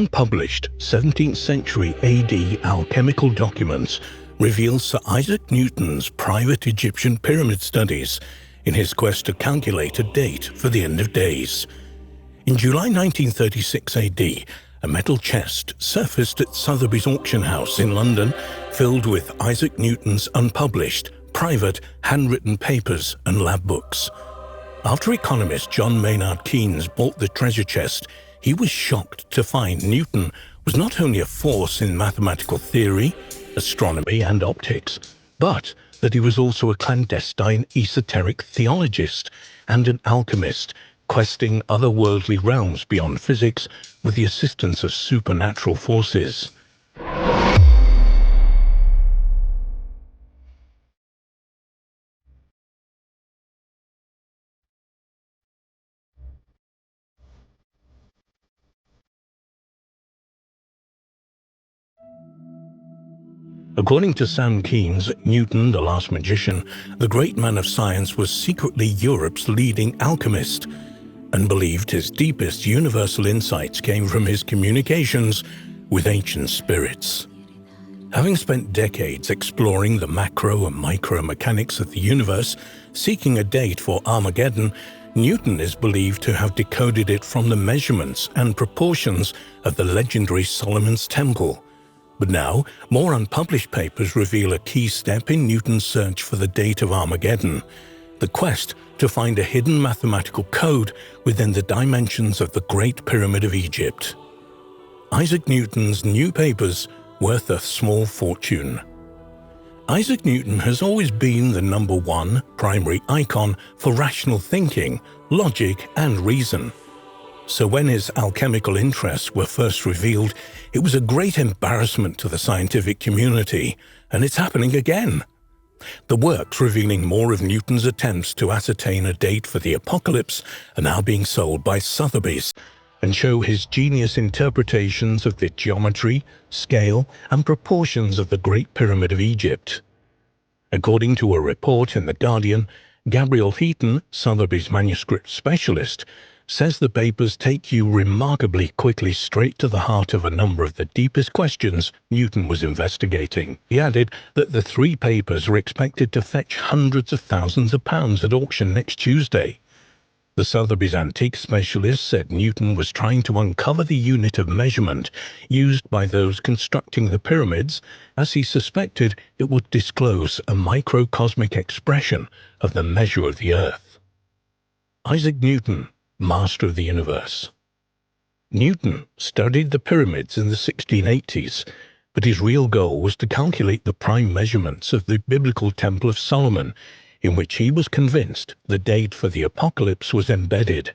unpublished 17th century AD alchemical documents reveal Sir Isaac Newton's private Egyptian pyramid studies in his quest to calculate a date for the end of days. In July 1936 AD, a metal chest surfaced at Sotheby's auction house in London, filled with Isaac Newton's unpublished, private, handwritten papers and lab books. After economist John Maynard Keynes bought the treasure chest, he was shocked to find Newton was not only a force in mathematical theory, astronomy and optics, but that he was also a clandestine esoteric theologist and an alchemist, questing otherworldly realms beyond physics with the assistance of supernatural forces. According to Sam Keynes, Newton, the last magician, the great man of science, was secretly Europe's leading alchemist, and believed his deepest universal insights came from his communications with ancient spirits. Having spent decades exploring the macro and micro mechanics of the universe, seeking a date for Armageddon, Newton is believed to have decoded it from the measurements and proportions of the legendary Solomon's Temple. But now, more unpublished papers reveal a key step in Newton's search for the date of Armageddon: the quest to find a hidden mathematical code within the dimensions of the Great Pyramid of Egypt. Isaac Newton's new papers worth a small fortune. Isaac Newton has always been the #1 primary icon for rational thinking, logic, and reason. So when his alchemical interests were first revealed, it was a great embarrassment to the scientific community, and it's happening again. The works revealing more of Newton's attempts to ascertain a date for the apocalypse are now being sold by Sotheby's, and show his genius interpretations of the geometry, scale, and proportions of the Great Pyramid of Egypt. According to a report in The Guardian, Gabriel Heaton, Sotheby's manuscript specialist, says the papers take you remarkably quickly straight to the heart of a number of the deepest questions Newton was investigating. He added that the 3 papers are expected to fetch hundreds of thousands of pounds at auction next Tuesday. The Sotheby's antique specialist said Newton was trying to uncover the unit of measurement used by those constructing the pyramids, as he suspected it would disclose a microcosmic expression of the measure of the Earth. Isaac Newton, master of the universe. Newton studied the pyramids in the 1680s, but his real goal was to calculate the prime measurements of the biblical Temple of Solomon, in which he was convinced the date for the apocalypse was embedded.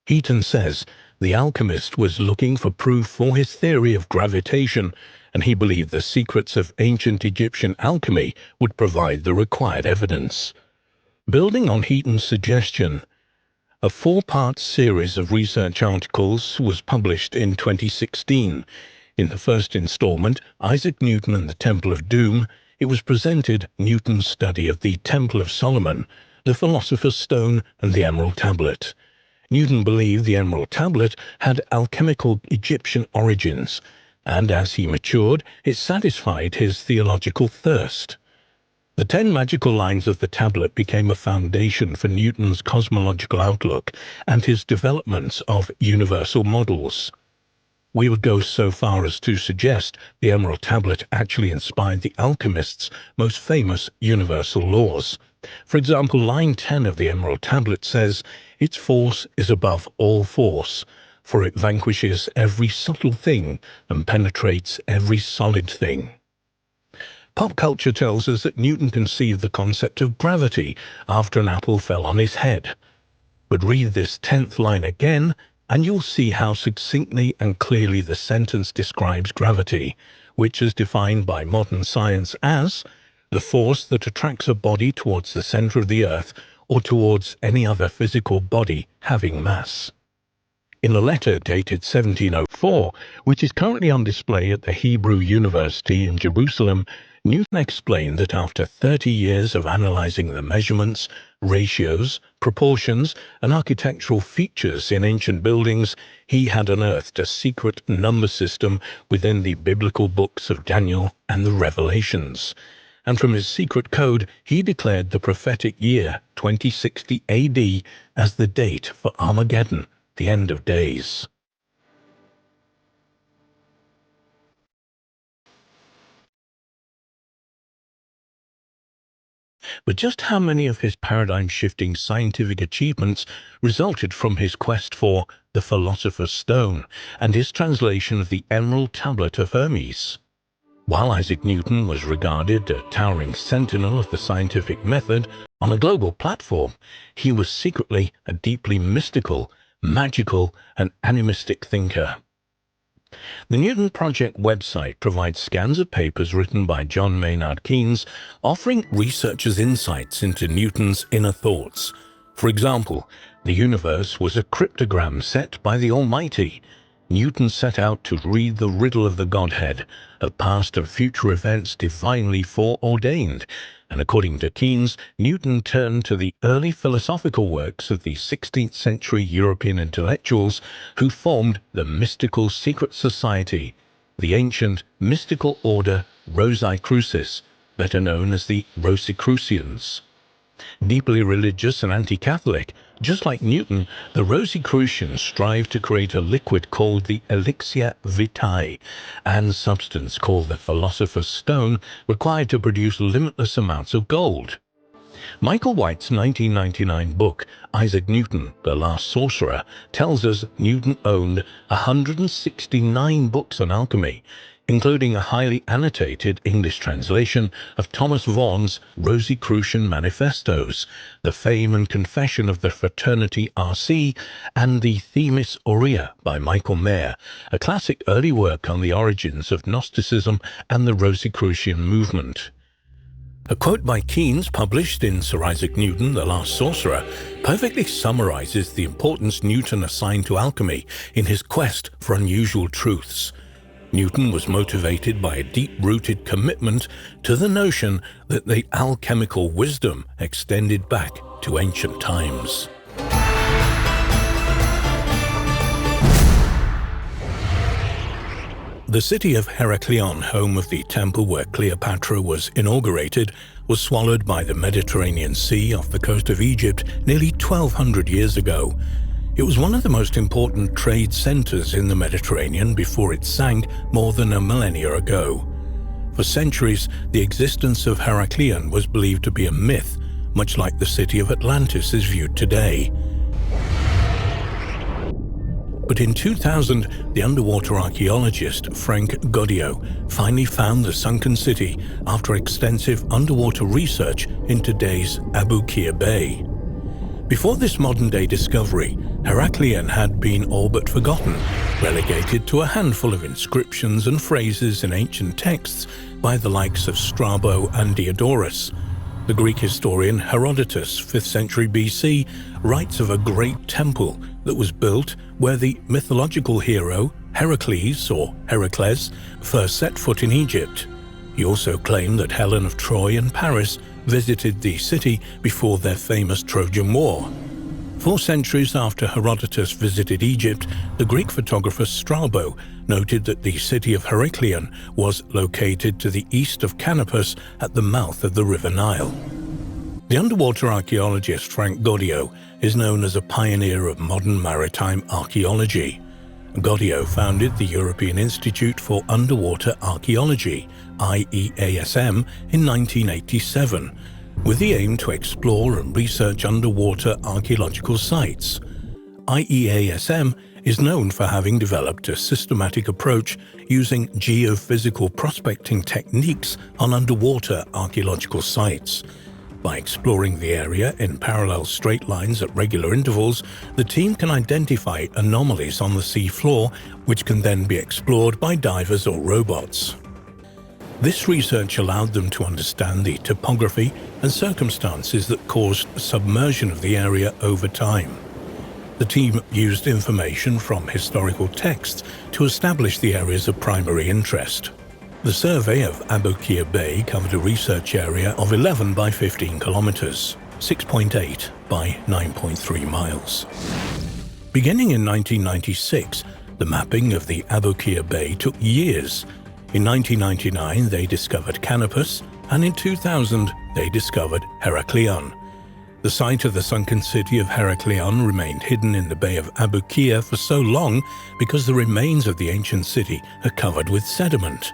Heaton says the alchemist was looking for proof for his theory of gravitation, and he believed the secrets of ancient Egyptian alchemy would provide the required evidence. Building on Heaton's suggestion, a 4-part series of research articles was published in 2016. In the first installment, Isaac Newton and the Temple of Doom, it was presented Newton's study of the Temple of Solomon, the Philosopher's Stone, and the Emerald Tablet. Newton believed the Emerald Tablet had alchemical Egyptian origins, and as he matured, it satisfied his theological thirst. The 10 magical lines of the tablet became a foundation for Newton's cosmological outlook and his developments of universal models. We would go so far as to suggest the Emerald Tablet actually inspired the alchemists' most famous universal laws. For example, line 10 of the Emerald Tablet says, "Its force is above all force, for it vanquishes every subtle thing and penetrates every solid thing." Pop culture tells us that Newton conceived the concept of gravity after an apple fell on his head. But read this 10th line again, and you'll see how succinctly and clearly the sentence describes gravity, which is defined by modern science as the force that attracts a body towards the center of the Earth or towards any other physical body having mass. In a letter dated 1704, which is currently on display at the Hebrew University in Jerusalem, Newton explained that after 30 years of analyzing the measurements, ratios, proportions, and architectural features in ancient buildings, he had unearthed a secret number system within the biblical books of Daniel and the Revelations. And from his secret code, he declared the prophetic year 2060 AD as the date for Armageddon, the end of days. But just how many of his paradigm-shifting scientific achievements resulted from his quest for the Philosopher's Stone and his translation of the Emerald Tablet of Hermes? While Isaac Newton was regarded a towering sentinel of the scientific method on a global platform, he was secretly a deeply mystical, magical, and animistic thinker. The Newton Project website provides scans of papers written by John Maynard Keynes, offering researchers insights into Newton's inner thoughts. For example, the universe was a cryptogram set by the Almighty. Newton set out to read the riddle of the Godhead, of past and future events divinely foreordained, and according to Keynes, Newton turned to the early philosophical works of the 16th century European intellectuals who formed the mystical secret society, the ancient mystical order Rosicrucis, better known as the Rosicrucians. Deeply religious and anti-Catholic, just like Newton, the Rosicrucians strive to create a liquid called the elixir vitae, and substance called the Philosopher's Stone, required to produce limitless amounts of gold. Michael White's 1999 book, Isaac Newton, The Last Sorcerer, tells us Newton owned 169 books on alchemy, including a highly annotated English translation of Thomas Vaughan's Rosicrucian Manifestos, The Fame and Confession of the Fraternity RC, and the Themis Aurea by Michael Mayer, a classic early work on the origins of Gnosticism and the Rosicrucian movement. A quote by Keynes published in Sir Isaac Newton, The Last Sorcerer, perfectly summarizes the importance Newton assigned to alchemy in his quest for unusual truths. Newton was motivated by a deep-rooted commitment to the notion that the alchemical wisdom extended back to ancient times. The city of Heracleion, home of the temple where Cleopatra was inaugurated, was swallowed by the Mediterranean Sea off the coast of Egypt nearly 1,200 years ago. It was one of the most important trade centers in the Mediterranean before it sank more than a millennia ago. For centuries, the existence of Heracleion was believed to be a myth, much like the city of Atlantis is viewed today. But in 2000, the underwater archaeologist Frank Goddio finally found the sunken city after extensive underwater research in today's Abu Qir Bay. Before this modern-day discovery, Heracleion had been all but forgotten, relegated to a handful of inscriptions and phrases in ancient texts by the likes of Strabo and Diodorus. The Greek historian Herodotus, 5th century BC, writes of a great temple that was built where the mythological hero Heracles, or Heracles, first set foot in Egypt. He also claimed that Helen of Troy and Paris visited the city before their famous Trojan War. 4 centuries after Herodotus visited Egypt, the Greek photographer Strabo noted that the city of Heracleion was located to the east of Canopus at the mouth of the river Nile. The underwater archaeologist Frank Goddio is known as a pioneer of modern maritime archaeology. Goddio founded the European Institute for Underwater Archaeology, IEASM, in 1987, with the aim to explore and research underwater archaeological sites. IEASM is known for having developed a systematic approach using geophysical prospecting techniques on underwater archaeological sites. By exploring the area in parallel straight lines at regular intervals, the team can identify anomalies on the sea floor, which can then be explored by divers or robots. This research allowed them to understand the topography and circumstances that caused submersion of the area over time. The team used information from historical texts to establish the areas of primary interest. The survey of Abukir Bay covered a research area of 11 by 15 kilometers, 6.8 by 9.3 miles. Beginning in 1996, the mapping of the Abukir Bay took years. In 1999, they discovered Canopus, and in 2000, they discovered Heracleion. The site of the sunken city of Heracleion remained hidden in the Bay of Abukir for so long because the remains of the ancient city are covered with sediment.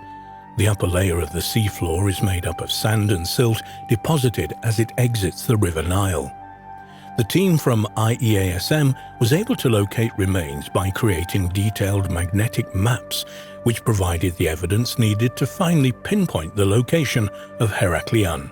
The upper layer of the seafloor is made up of sand and silt deposited as it exits the River Nile. The team from IEASM was able to locate remains by creating detailed magnetic maps, which provided the evidence needed to finally pinpoint the location of Heracleion.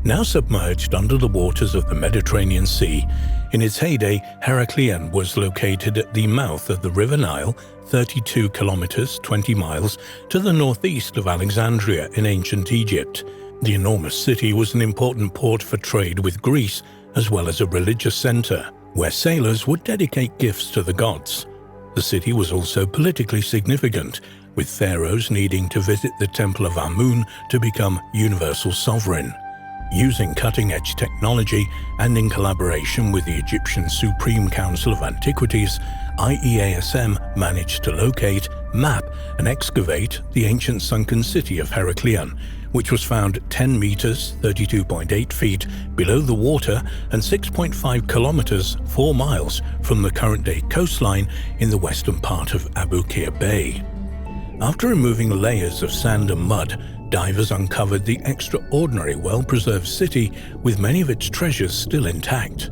Now submerged under the waters of the Mediterranean Sea, in its heyday, Heracleion was located at the mouth of the River Nile, 32 kilometers, 20 miles, to the northeast of Alexandria in ancient Egypt. The enormous city was an important port for trade with Greece, as well as a religious center, where sailors would dedicate gifts to the gods. The city was also politically significant, with pharaohs needing to visit the Temple of Amun to become universal sovereign. Using cutting-edge technology and in collaboration with the Egyptian Supreme Council of Antiquities, IEASM managed to locate, map, and excavate the ancient sunken city of Heracleion, which was found 10 meters (32.8 feet) below the water and 6.5 kilometers (4 miles) from the current-day coastline in the western part of Abukir Bay. After removing layers of sand and mud, divers uncovered the extraordinary well-preserved city with many of its treasures still intact.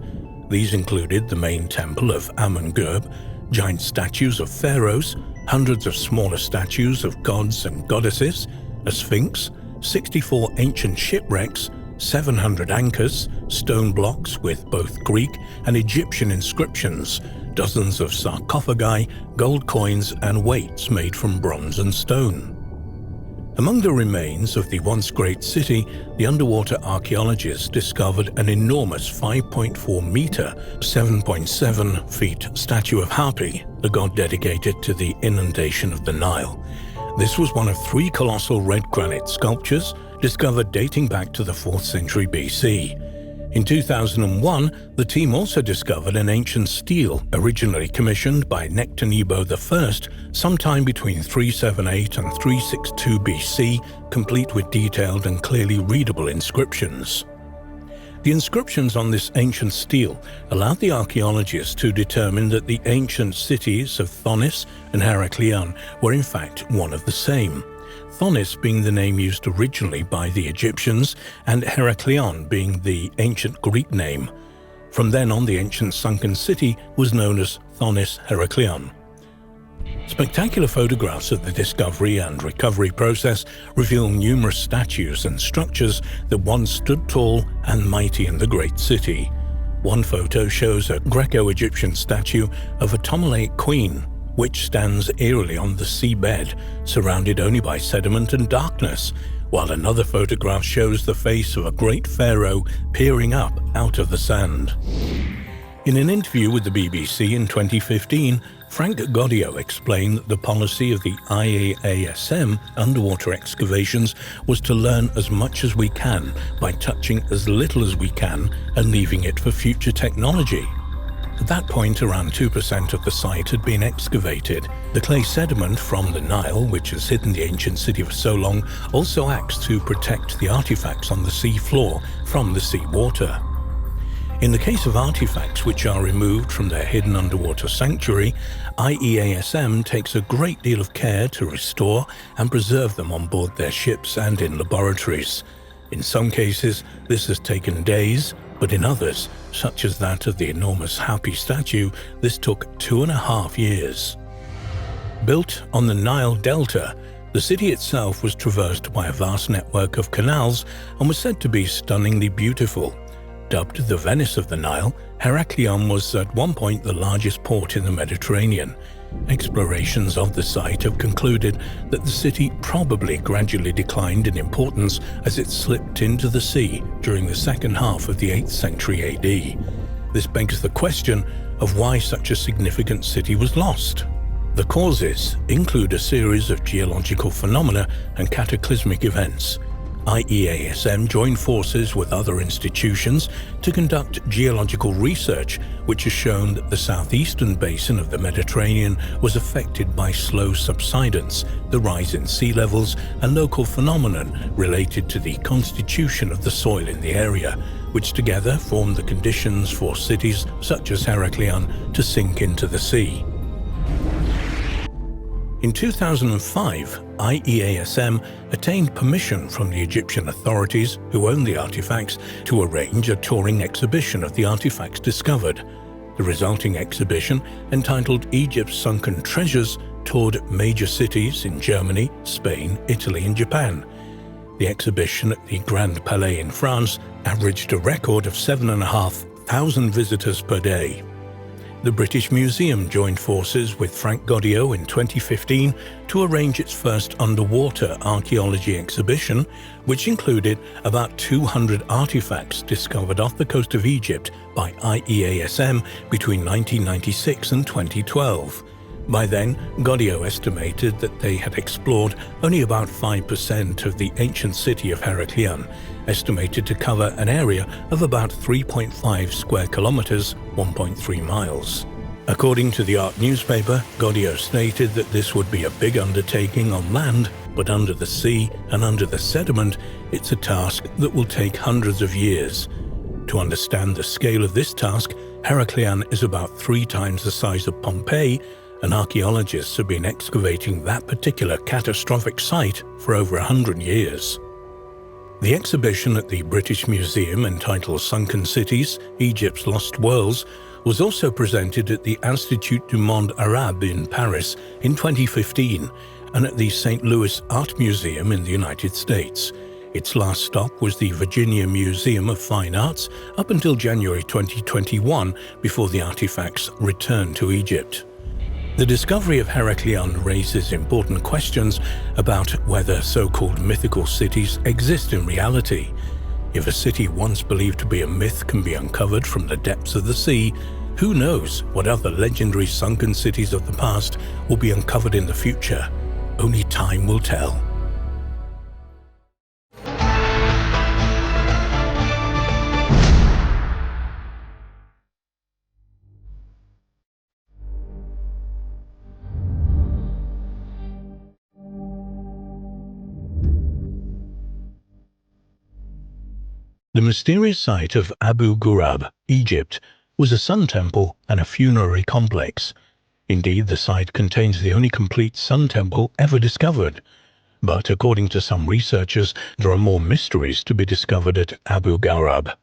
These included the main temple of Amun-Gurab, giant statues of pharaohs, hundreds of smaller statues of gods and goddesses, a sphinx, 64 ancient shipwrecks, 700 anchors, stone blocks with both Greek and Egyptian inscriptions, dozens of sarcophagi, gold coins, and weights made from bronze and stone. Among the remains of the once great city, the underwater archaeologists discovered an enormous 5.4-meter, 7.7 feet statue of Hapi, the god dedicated to the inundation of the Nile. This was one of 3 colossal red granite sculptures discovered dating back to the 4th century BC. In 2001, the team also discovered an ancient stele originally commissioned by Nectanebo I sometime between 378 and 362 BC, complete with detailed and clearly readable inscriptions. The inscriptions on this ancient stele allowed the archaeologists to determine that the ancient cities of Thonis and Heracleion were in fact one of the same. Thonis being the name used originally by the Egyptians, and Heracleion being the ancient Greek name. From then on, the ancient sunken city was known as Thonis Heracleion. Spectacular photographs of the discovery and recovery process reveal numerous statues and structures that once stood tall and mighty in the great city. One photo shows a Greco-Egyptian statue of a Ptolemaic queen, which stands eerily on the seabed, surrounded only by sediment and darkness, while another photograph shows the face of a great pharaoh peering up out of the sand. In an interview with the BBC in 2015, Frank Goddio explained that the policy of the IEASM underwater excavations was to learn as much as we can by touching as little as we can and leaving it for future technology. At that point, around 2% of the site had been excavated. The clay sediment from the Nile, which has hidden the ancient city for so long, also acts to protect the artifacts on the sea floor from the sea water. In the case of artifacts which are removed from their hidden underwater sanctuary, IEASM takes a great deal of care to restore and preserve them on board their ships and in laboratories. In some cases, this has taken days, but in others, such as that of the enormous Hapi statue, this took 2.5 years. Built on the Nile Delta, the city itself was traversed by a vast network of canals and was said to be stunningly beautiful. Dubbed the Venice of the Nile, Heracleion was at one point the largest port in the Mediterranean. Explorations of the site have concluded that the city probably gradually declined in importance as it slipped into the sea during the second half of the 8th century AD. This begs the question of why such a significant city was lost. The causes include a series of geological phenomena and cataclysmic events. IEASM joined forces with other institutions to conduct geological research, which has shown that the southeastern basin of the Mediterranean was affected by slow subsidence, the rise in sea levels, and local phenomenon related to the constitution of the soil in the area, which together formed the conditions for cities such as Heracleion to sink into the sea. In 2005, IEASM attained permission from the Egyptian authorities, who own the artifacts, to arrange a touring exhibition of the artifacts discovered. The resulting exhibition, entitled Egypt's Sunken Treasures, toured major cities in Germany, Spain, Italy, and Japan. The exhibition at the Grand Palais in France averaged a record of 7,500 visitors per day. The British Museum joined forces with Frank Godiot in 2015 to arrange its first underwater archaeology exhibition, which included about 200 artifacts discovered off the coast of Egypt by IEASM between 1996 and 2012. By then, Godiot estimated that they had explored only about 5% of the ancient city of Heracleion, estimated to cover an area of about 3.5 square kilometers, 1.3 miles. According to the art newspaper, Godiot stated that this would be a big undertaking on land, but under the sea and under the sediment, it's a task that will take hundreds of years. To understand the scale of this task, Heracleion is about 3 times the size of Pompeii, and archaeologists have been excavating that particular catastrophic site for over 100 years. The exhibition at the British Museum, entitled Sunken Cities, Egypt's Lost Worlds, was also presented at the Institut du Monde Arabe in Paris in 2015 and at the St. Louis Art Museum in the United States. Its last stop was the Virginia Museum of Fine Arts up until January 2021, before the artifacts returned to Egypt. The discovery of Heracleion raises important questions about whether so-called mythical cities exist in reality. If a city once believed to be a myth can be uncovered from the depths of the sea, who knows what other legendary sunken cities of the past will be uncovered in the future? Only time will tell. The mysterious site of Abu Ghurab, Egypt, was a sun temple and a funerary complex. Indeed, the site contains the only complete sun temple ever discovered. But according to some researchers, there are more mysteries to be discovered at Abu Ghurab.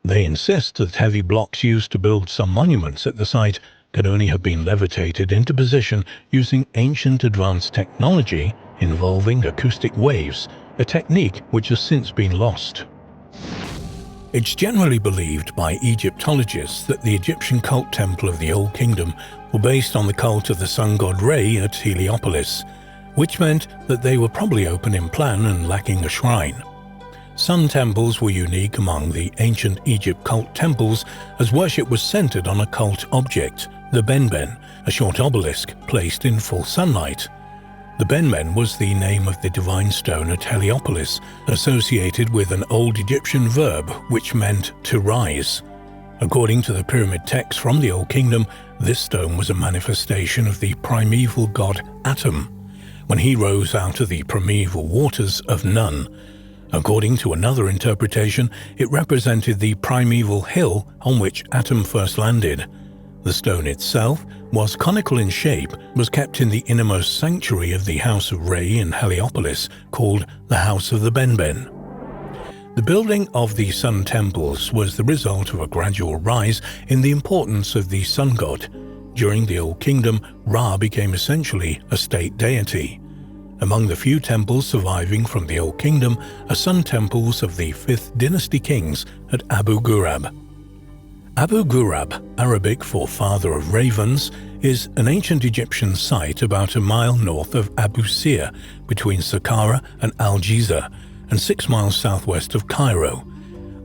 They insist that heavy blocks used to build some monuments at the site could only have been levitated into position using ancient advanced technology involving acoustic waves, a technique which has since been lost. It's generally believed by Egyptologists that the Egyptian cult temple of the Old Kingdom were based on the cult of the sun god Re at Heliopolis, which meant that they were probably open in plan and lacking a shrine. Sun temples were unique among the ancient Egypt cult temples, as worship was centered on a cult object, the benben, a short obelisk placed in full sunlight. The benben was the name of the divine stone at Heliopolis, associated with an old Egyptian verb which meant to rise. According to the pyramid texts from the Old Kingdom, this stone was a manifestation of the primeval god Atum, when he rose out of the primeval waters of Nun. According to another interpretation, it represented the primeval hill on which Atum first landed. The stone itself was conical in shape, was kept in the innermost sanctuary of the House of Re in Heliopolis, called the House of the Benben. The building of the sun temples was the result of a gradual rise in the importance of the sun god. During the Old Kingdom, Ra became essentially a state deity. Among the few temples surviving from the Old Kingdom are sun temples of the 5th dynasty kings at Abu Ghurab. Abu Ghurab, Arabic for Father of Ravens, is an ancient Egyptian site about a mile north of Abu Sir, between Saqqara and Al-Jizah, and 6 miles southwest of Cairo.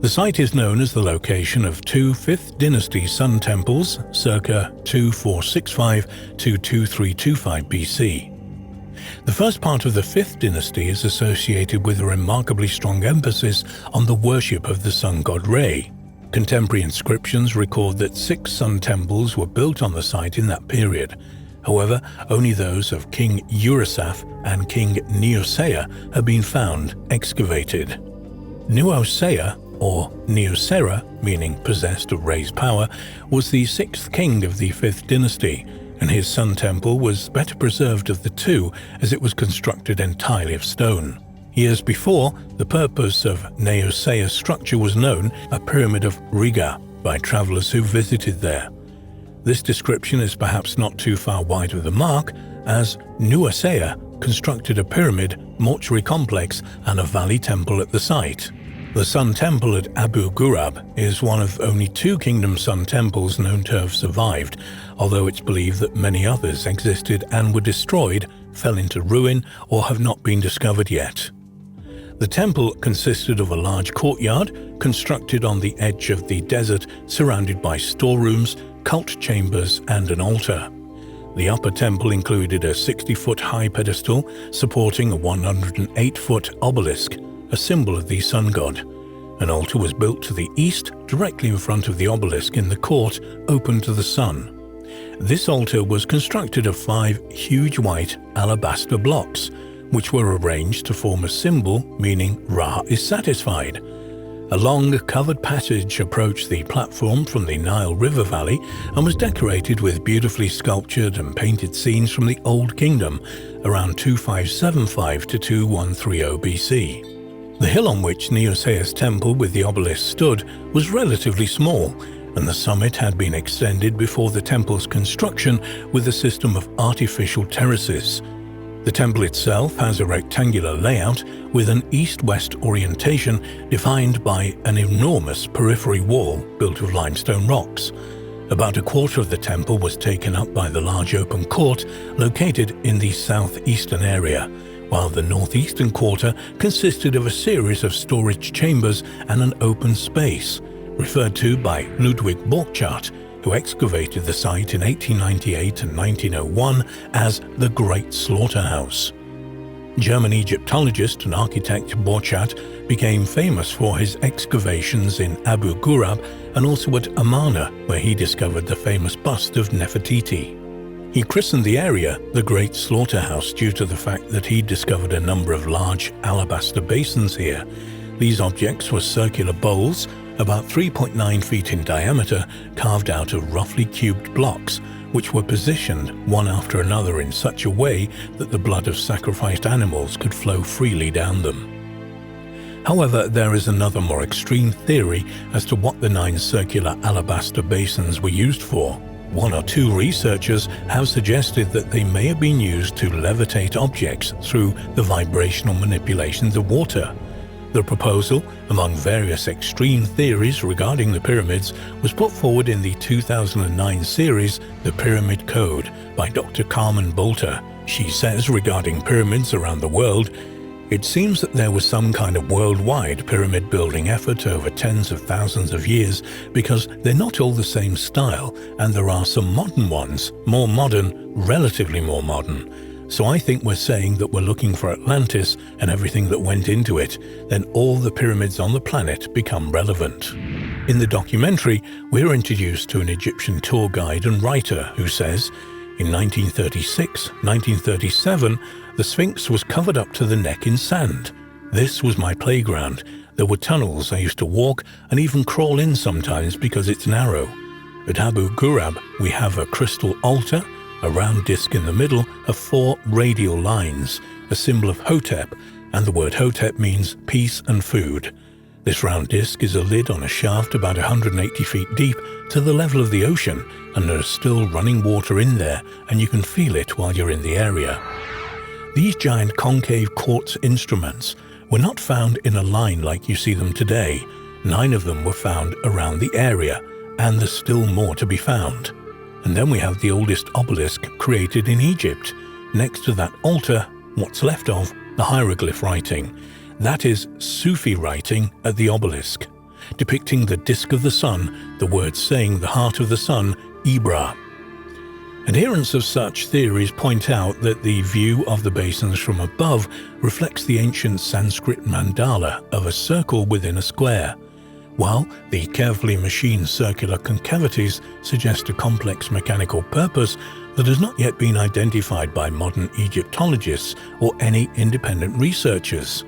The site is known as the location of two 5th dynasty sun temples circa 2465 to 2325 BC. The first part of the 5th dynasty is associated with a remarkably strong emphasis on the worship of the sun god Re. Contemporary inscriptions record that 6 sun temples were built on the site in that period. However, only those of King Urusaph and King Neosea have been found excavated. Nuosea, or Neosera, meaning possessed of Re's power, was the 6th king of the 5th dynasty, and his sun temple was better preserved of the two as it was constructed entirely of stone. Years before, the purpose of Neosea's structure was known, a pyramid of Riga, by travelers who visited there. This description is perhaps not too far wide of the mark, as Nuosea constructed a pyramid, mortuary complex, and a valley temple at the site. The Sun Temple at Abu Gurab is one of only 2 Kingdom Sun temples known to have survived, although it's believed that many others existed and were destroyed, fell into ruin, or have not been discovered yet. The temple consisted of a large courtyard constructed on the edge of the desert, surrounded by storerooms, cult chambers, and an altar. The upper temple included a 60-foot high pedestal supporting a 108-foot obelisk, a symbol of the sun god. An altar was built to the east, directly in front of the obelisk in the court open to the sun. This altar was constructed of 5 huge white alabaster blocks, which were arranged to form a symbol meaning Ra is satisfied. A long, covered passage approached the platform from the Nile River Valley and was decorated with beautifully sculptured and painted scenes from the Old Kingdom around 2575 to 2130 BC. The hill on which Neosea's temple with the obelisk stood was relatively small, and the summit had been extended before the temple's construction with a system of artificial terraces. The temple itself has a rectangular layout with an east-west orientation defined by an enormous periphery wall built of limestone rocks. About a quarter of the temple was taken up by the large open court located in the southeastern area, while the northeastern quarter consisted of a series of storage chambers and an open space, referred to by Ludwig Borchardt, who excavated the site in 1898 and 1901 as the Great Slaughterhouse. German Egyptologist and architect Borchardt became famous for his excavations in Abu Ghurab and also at Amarna, where he discovered the famous bust of Nefertiti. He christened the area the Great Slaughterhouse due to the fact that he discovered a number of large alabaster basins here. These objects were circular bowls, about 3.9 feet in diameter, carved out of roughly cubed blocks, which were positioned one after another in such a way that the blood of sacrificed animals could flow freely down them. However, there is another more extreme theory as to what the 9 circular alabaster basins were used for. 1 or 2 researchers have suggested that they may have been used to levitate objects through the vibrational manipulations of water. The proposal, among various extreme theories regarding the pyramids, was put forward in the 2009 series The Pyramid Code by Dr. Carmen Bolter. She says regarding pyramids around the world, "It seems that there was some kind of worldwide pyramid building effort over tens of thousands of years because they're not all the same style, and there are some modern ones, more modern, relatively more modern. So I think we're saying that we're looking for Atlantis and everything that went into it, then all the pyramids on the planet become relevant." In the documentary, we're introduced to an Egyptian tour guide and writer who says, in 1936, 1937, the Sphinx was covered up to the neck in sand. This was my playground. There were tunnels I used to walk and even crawl in sometimes because it's narrow. At Abu Ghurab, we have a crystal altar, a round disc in the middle of 4 radial lines, a symbol of Hotep, and the word Hotep means peace and food. This round disc is a lid on a shaft about 180 feet deep to the level of the ocean, and there's still running water in there, and you can feel it while you're in the area. These giant concave quartz instruments were not found in a line like you see them today. 9 of them were found around the area, and there's still more to be found. And then we have the oldest obelisk created in Egypt. Next to that altar, what's left of the hieroglyph writing. That is Sufi writing at the obelisk. depicting the disk of the sun, the words saying the heart of the sun, Ibra. Adherents of such theories point out that the view of the basins from above reflects the ancient Sanskrit mandala of a circle within a square, while the carefully machined circular concavities suggest a complex mechanical purpose that has not yet been identified by modern Egyptologists or any independent researchers.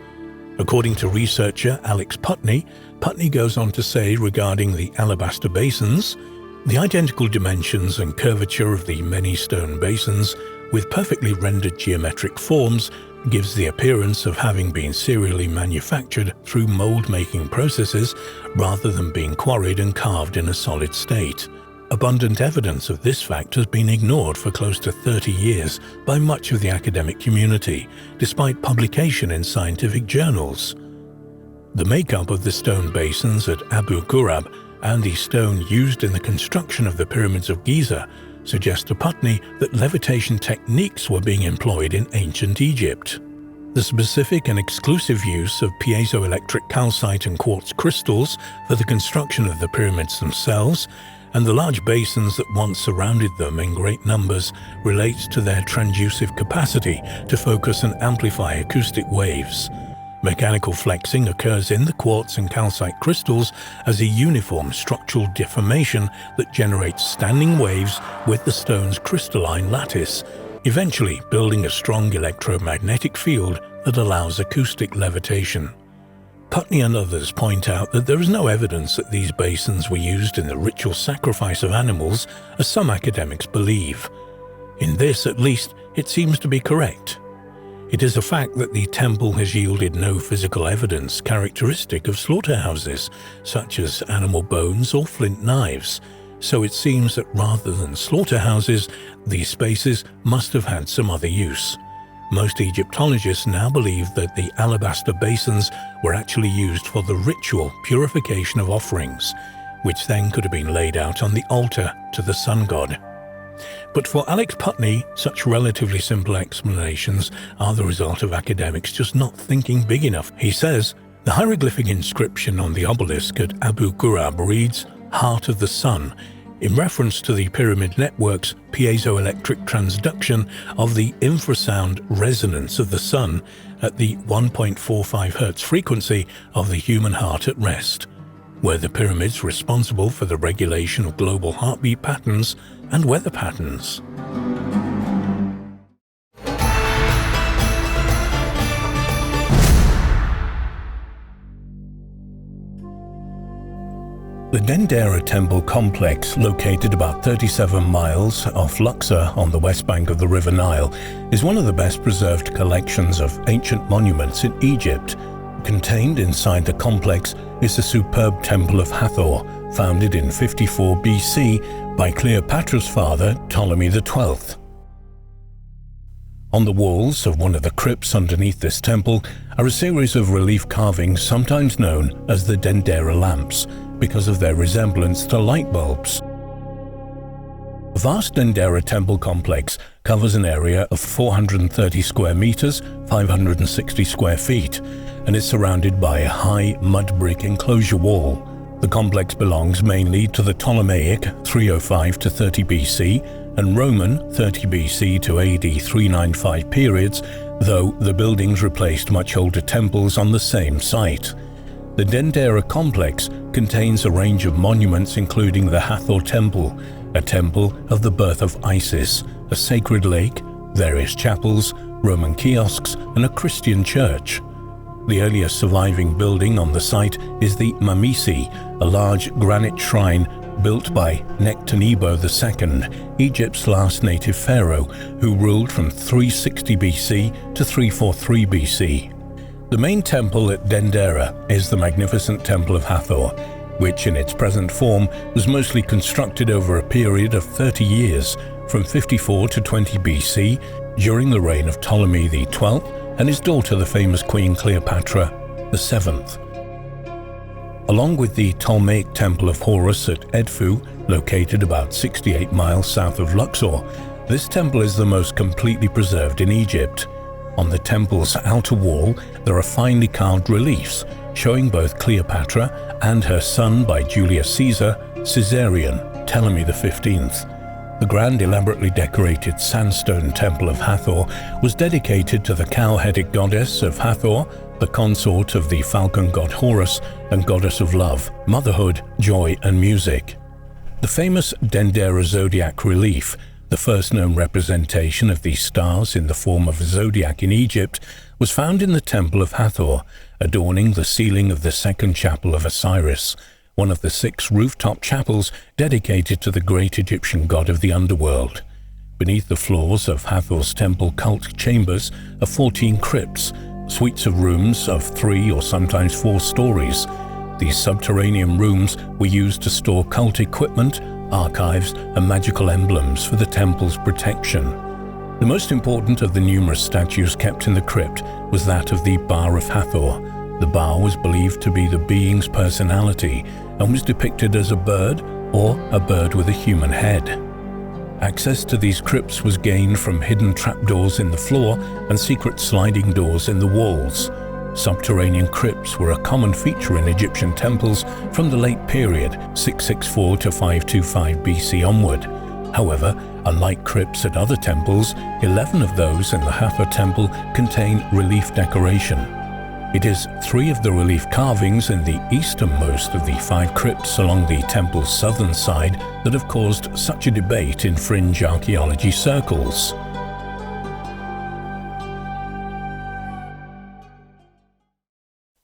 According to researcher Alex Putney, Putney goes on to say regarding the alabaster basins, the identical dimensions and curvature of the many stone basins, with perfectly rendered geometric forms, gives the appearance of having been serially manufactured through mold-making processes rather than being quarried and carved in a solid state. Abundant evidence of this fact has been ignored for close to 30 years by much of the academic community, despite publication in scientific journals. The makeup of the stone basins at Abu Ghurab and the stone used in the construction of the pyramids of Giza suggest to Putney that levitation techniques were being employed in ancient Egypt. The specific and exclusive use of piezoelectric calcite and quartz crystals for the construction of the pyramids themselves, and the large basins that once surrounded them in great numbers, relates to their transducive capacity to focus and amplify acoustic waves. Mechanical flexing occurs in the quartz and calcite crystals as a uniform structural deformation that generates standing waves with the stone's crystalline lattice, eventually building a strong electromagnetic field that allows acoustic levitation. Putney and others point out that there is no evidence that these basins were used in the ritual sacrifice of animals, as some academics believe. In this, at least, it seems to be correct. It is a fact that the temple has yielded no physical evidence characteristic of slaughterhouses, such as animal bones or flint knives, so it seems that rather than slaughterhouses, these spaces must have had some other use. Most Egyptologists now believe that the alabaster basins were actually used for the ritual purification of offerings, which then could have been laid out on the altar to the sun god. But for Alex Putney, such relatively simple explanations are the result of academics just not thinking big enough. He says, the hieroglyphic inscription on the obelisk at Abu Ghurab reads, Heart of the Sun, in reference to the pyramid network's piezoelectric transduction of the infrasound resonance of the sun at the 1.45 Hz frequency of the human heart at rest. Were the pyramids responsible for the regulation of global heartbeat patterns and weather patterns? The Dendera temple complex, located about 37 miles off Luxor on the west bank of the River Nile, is one of the best preserved collections of ancient monuments in Egypt. Contained inside the complex is the superb Temple of Hathor, founded in 54 BC by Cleopatra's father, Ptolemy XII. On the walls of one of the crypts underneath this temple are a series of relief carvings sometimes known as the Dendera lamps, because of their resemblance to light bulbs. The vast Dendera temple complex covers an area of 430 square meters, 560 square feet, and is surrounded by a high mud brick enclosure wall. The complex belongs mainly to the Ptolemaic 305 to 30 BC and Roman 30 BC to AD 395 periods, though the buildings replaced much older temples on the same site. The Dendera complex contains a range of monuments including the Hathor Temple, a temple of the birth of Isis, a sacred lake, various chapels, Roman kiosks, and a Christian church. The earliest surviving building on the site is the Mamisi, a large granite shrine built by Nectanebo II, Egypt's last native pharaoh, who ruled from 360 BC to 343 BC. The main temple at Dendera is the magnificent Temple of Hathor, which in its present form was mostly constructed over a period of 30 years, from 54 to 20 BC, during the reign of Ptolemy XII and his daughter, the famous Queen Cleopatra VII. Along with the Ptolemaic Temple of Horus at Edfu, located about 68 miles south of Luxor, this temple is the most completely preserved in Egypt. On the temple's outer wall, there are finely carved reliefs, showing both Cleopatra and her son by Julius Caesar, Caesarion, Ptolemy XV. The grand, elaborately decorated sandstone temple of Hathor was dedicated to the cow-headed goddess of Hathor, the consort of the falcon god Horus and goddess of love, motherhood, joy and music. The famous Dendera zodiac relief, the first known representation of these stars in the form of a zodiac in Egypt, was found in the temple of Hathor, adorning the ceiling of the second chapel of Osiris, one of the 6 rooftop chapels dedicated to the great Egyptian god of the underworld. Beneath the floors of Hathor's temple cult chambers are 14 crypts, suites of rooms of 3 or sometimes 4 stories. These subterranean rooms were used to store cult equipment, archives, and magical emblems for the temple's protection. The most important of the numerous statues kept in the crypt was that of the Bar of Hathor. The bar was believed to be the being's personality and was depicted as a bird or a bird with a human head. Access to these crypts was gained from hidden trapdoors in the floor and secret sliding doors in the walls. Subterranean crypts were a common feature in Egyptian temples from the late period 664 to 525 BC onward. However, unlike crypts at other temples, 11 of those in the Hathor temple contain relief decoration. It is 3 of the relief carvings in the easternmost of the 5 crypts along the temple's southern side that have caused such a debate in fringe archaeology circles.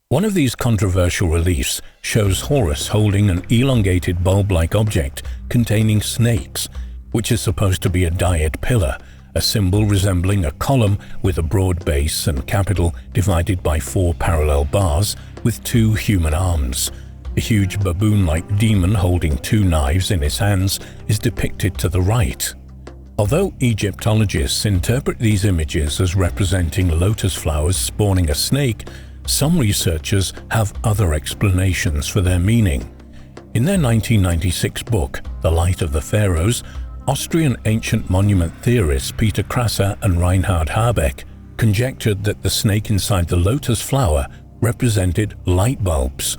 One of these controversial reliefs shows Horus holding an elongated bulb-like object containing snakes, which is supposed to be a dyed pillar, a symbol resembling a column with a broad base and capital divided by 4 parallel bars with 2 human arms. A huge baboon-like demon holding 2 knives in his hands is depicted to the right. Although Egyptologists interpret these images as representing lotus flowers spawning a snake, some researchers have other explanations for their meaning. In their 1996 book, The Light of the Pharaohs, Austrian ancient monument theorists Peter Krasser and Reinhard Habeck conjectured that the snake inside the lotus flower represented light bulbs.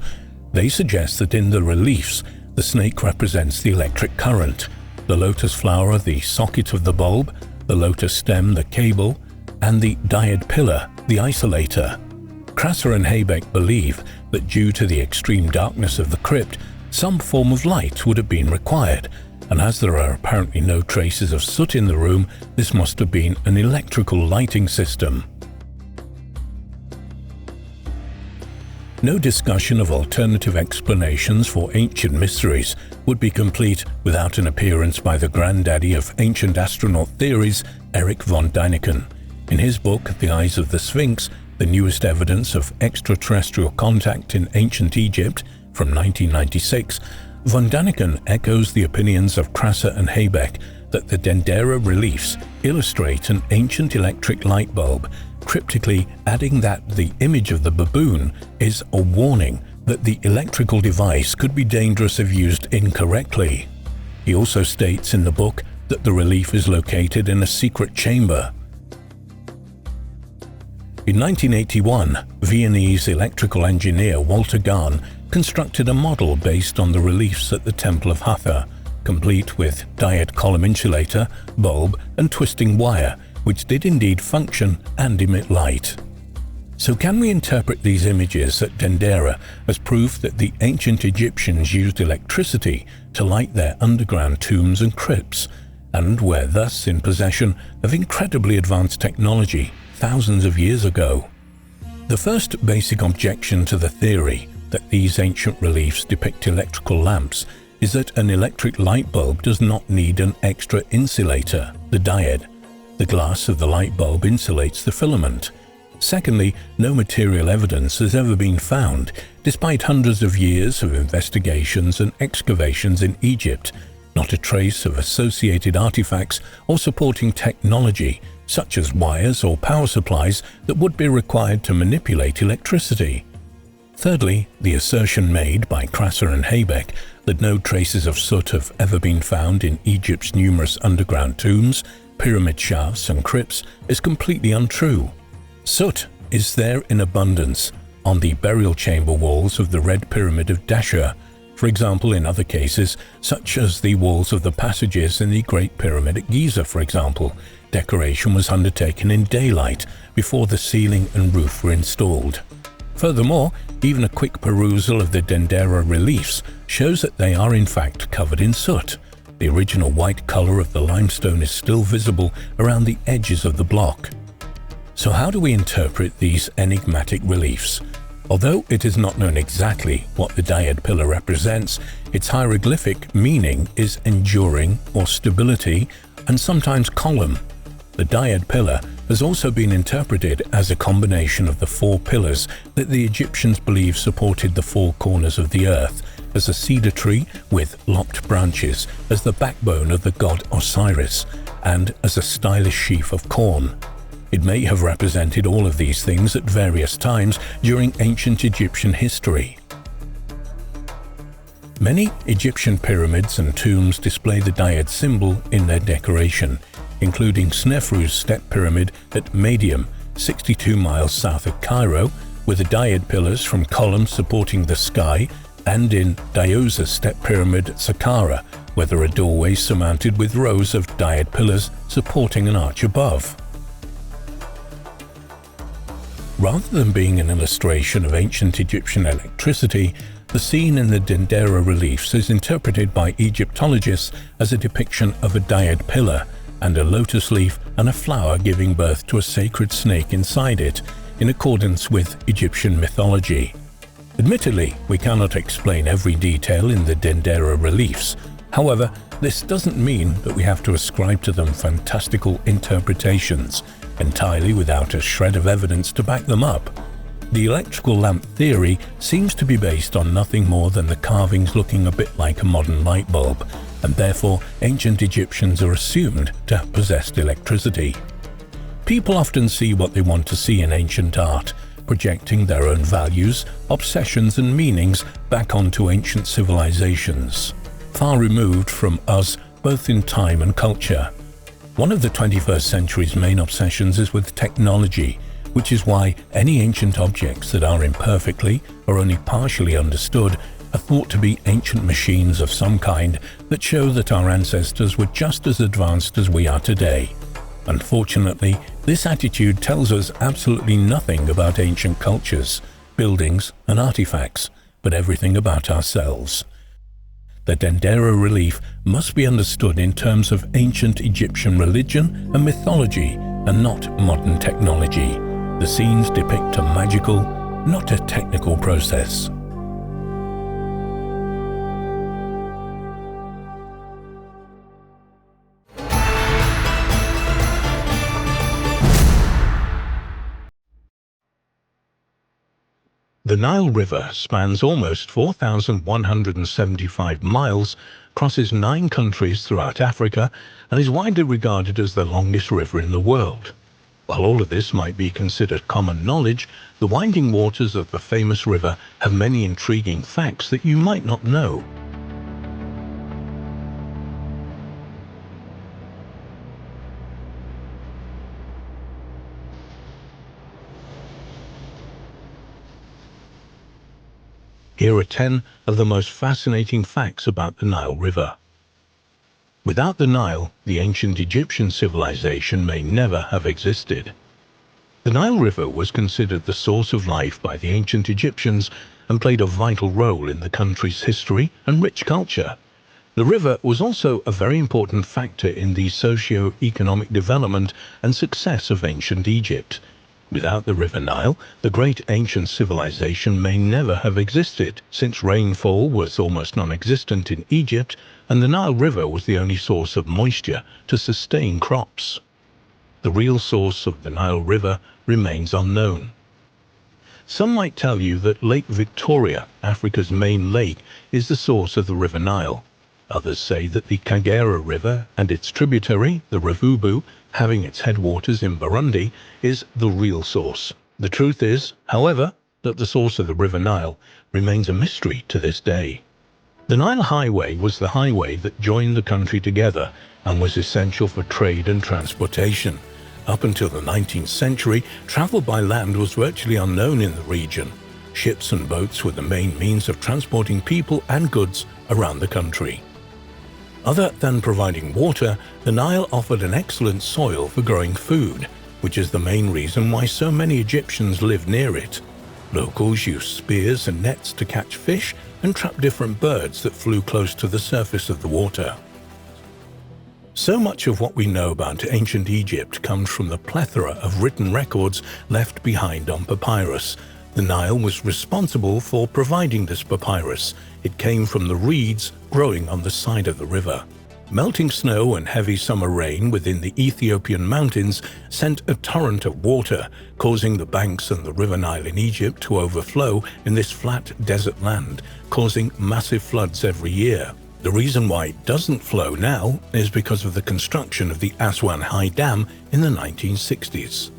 They suggest that in the reliefs, the snake represents the electric current, the lotus flower the socket of the bulb, the lotus stem the cable, and the dyed pillar the isolator. Krasser and Habeck believe that due to the extreme darkness of the crypt, some form of light would have been required, and as there are apparently no traces of soot in the room, this must have been an electrical lighting system. No discussion of alternative explanations for ancient mysteries would be complete without an appearance by the granddaddy of ancient astronaut theories, Erich von Däniken. In his book, The Eyes of the Sphinx, the newest evidence of extraterrestrial contact in ancient Egypt, from 1996, von Däniken echoes the opinions of Krasser and Habeck that the Dendera reliefs illustrate an ancient electric light bulb, cryptically adding that the image of the baboon is a warning that the electrical device could be dangerous if used incorrectly. He also states in the book that the relief is located in a secret chamber. In 1981, Viennese electrical engineer Walter Gahn constructed a model based on the reliefs at the Temple of Hathor, complete with dyed column insulator, bulb and twisting wire, which did indeed function and emit light. So can we interpret these images at Dendera as proof that the ancient Egyptians used electricity to light their underground tombs and crypts, and were thus in possession of incredibly advanced technology thousands of years ago? The first basic objection to the theory that these ancient reliefs depict electrical lamps is that an electric light bulb does not need an extra insulator, the diode. The glass of the light bulb insulates the filament. Secondly, no material evidence has ever been found, despite hundreds of years of investigations and excavations in Egypt, not a trace of associated artifacts or supporting technology, such as wires or power supplies that would be required to manipulate electricity. Thirdly, the assertion made by Krasser and Habeck that no traces of soot have ever been found in Egypt's numerous underground tombs, pyramid shafts and crypts is completely untrue. Soot is there in abundance, on the burial chamber walls of the Red Pyramid of Dashur. For example, in other cases, such as the walls of the passages in the Great Pyramid at Giza, for example, decoration was undertaken in daylight before the ceiling and roof were installed. Furthermore, even a quick perusal of the Dendera reliefs shows that they are in fact covered in soot. The original white color of the limestone is still visible around the edges of the block. So how do we interpret these enigmatic reliefs? Although it is not known exactly what the dyad pillar represents, its hieroglyphic meaning is enduring or stability, and sometimes column. The dyad pillar has also been interpreted as a combination of the four pillars that the Egyptians believed supported the four corners of the earth, as a cedar tree with lopped branches as the backbone of the god Osiris, and as a stylish sheaf of corn. It may have represented all of these things at various times during ancient Egyptian history. Many Egyptian pyramids and tombs display the dyad symbol in their decoration, including Sneferu's step pyramid at Madium, 62 miles south of Cairo, with the dyad pillars from columns supporting the sky, and in Diosa's step pyramid at Saqqara, where there are doorways surmounted with rows of dyad pillars supporting an arch above. Rather than being an illustration of ancient Egyptian electricity, the scene in the Dendera reliefs is interpreted by Egyptologists as a depiction of a dyad pillar and a lotus leaf and a flower giving birth to a sacred snake inside it, in accordance with Egyptian mythology. Admittedly, we cannot explain every detail in the Dendera reliefs. However, this doesn't mean that we have to ascribe to them fantastical interpretations, entirely without a shred of evidence to back them up. The electrical lamp theory seems to be based on nothing more than the carvings looking a bit like a modern light bulb, and therefore ancient Egyptians are assumed to have possessed electricity. People often see what they want to see in ancient art, projecting their own values, obsessions and meanings back onto ancient civilizations, far removed from us both in time and culture. One of the 21st century's main obsessions is with technology, which is why any ancient objects that are imperfectly or only partially understood are thought to be ancient machines of some kind that show that our ancestors were just as advanced as we are today. Unfortunately, this attitude tells us absolutely nothing about ancient cultures, buildings and artifacts, but everything about ourselves. The Dendera relief must be understood in terms of ancient Egyptian religion and mythology, and not modern technology. The scenes depict a magical, not a technical process. The Nile River spans almost 4,175 miles, crosses 9 countries throughout Africa, and is widely regarded as the longest river in the world. While all of this might be considered common knowledge, the winding waters of the famous river have many intriguing facts that you might not know. Here are 10 of the most fascinating facts about the Nile River. Without the Nile, the ancient Egyptian civilization may never have existed. The Nile River was considered the source of life by the ancient Egyptians and played a vital role in the country's history and rich culture. The river was also a very important factor in the socio-economic development and success of ancient Egypt. Without the River Nile, the great ancient civilization may never have existed, since rainfall was almost non-existent in Egypt, and the Nile River was the only source of moisture to sustain crops. The real source of the Nile River remains unknown. Some might tell you that Lake Victoria, Africa's main lake, is the source of the River Nile. Others say that the Kagera River and its tributary, the Ruvubu, having its headwaters in Burundi, is the real source. The truth is, however, that the source of the River Nile remains a mystery to this day. The Nile Highway was the highway that joined the country together and was essential for trade and transportation. Up until the 19th century, travel by land was virtually unknown in the region. Ships and boats were the main means of transporting people and goods around the country. Other than providing water, the Nile offered an excellent soil for growing food, which is the main reason why so many Egyptians live near it. Locals used spears and nets to catch fish and trap different birds that flew close to the surface of the water. So much of what we know about ancient Egypt comes from the plethora of written records left behind on papyrus. The Nile was responsible for providing this papyrus. It came from the reeds growing on the side of the river. Melting snow and heavy summer rain within the Ethiopian mountains sent a torrent of water, causing the banks and the River Nile in Egypt to overflow in this flat desert land, causing massive floods every year. The reason why it doesn't flow now is because of the construction of the Aswan High Dam in the 1960s.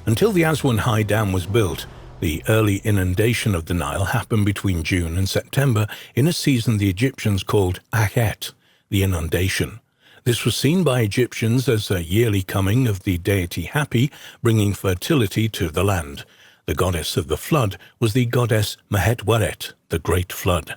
Until the Aswan High Dam was built, the early inundation of the Nile happened between June and September in a season the Egyptians called Akhet, the inundation. This was seen by Egyptians as a yearly coming of the deity Hapi, bringing fertility to the land. The goddess of the flood was the goddess Mehet-Weret, the Great Flood.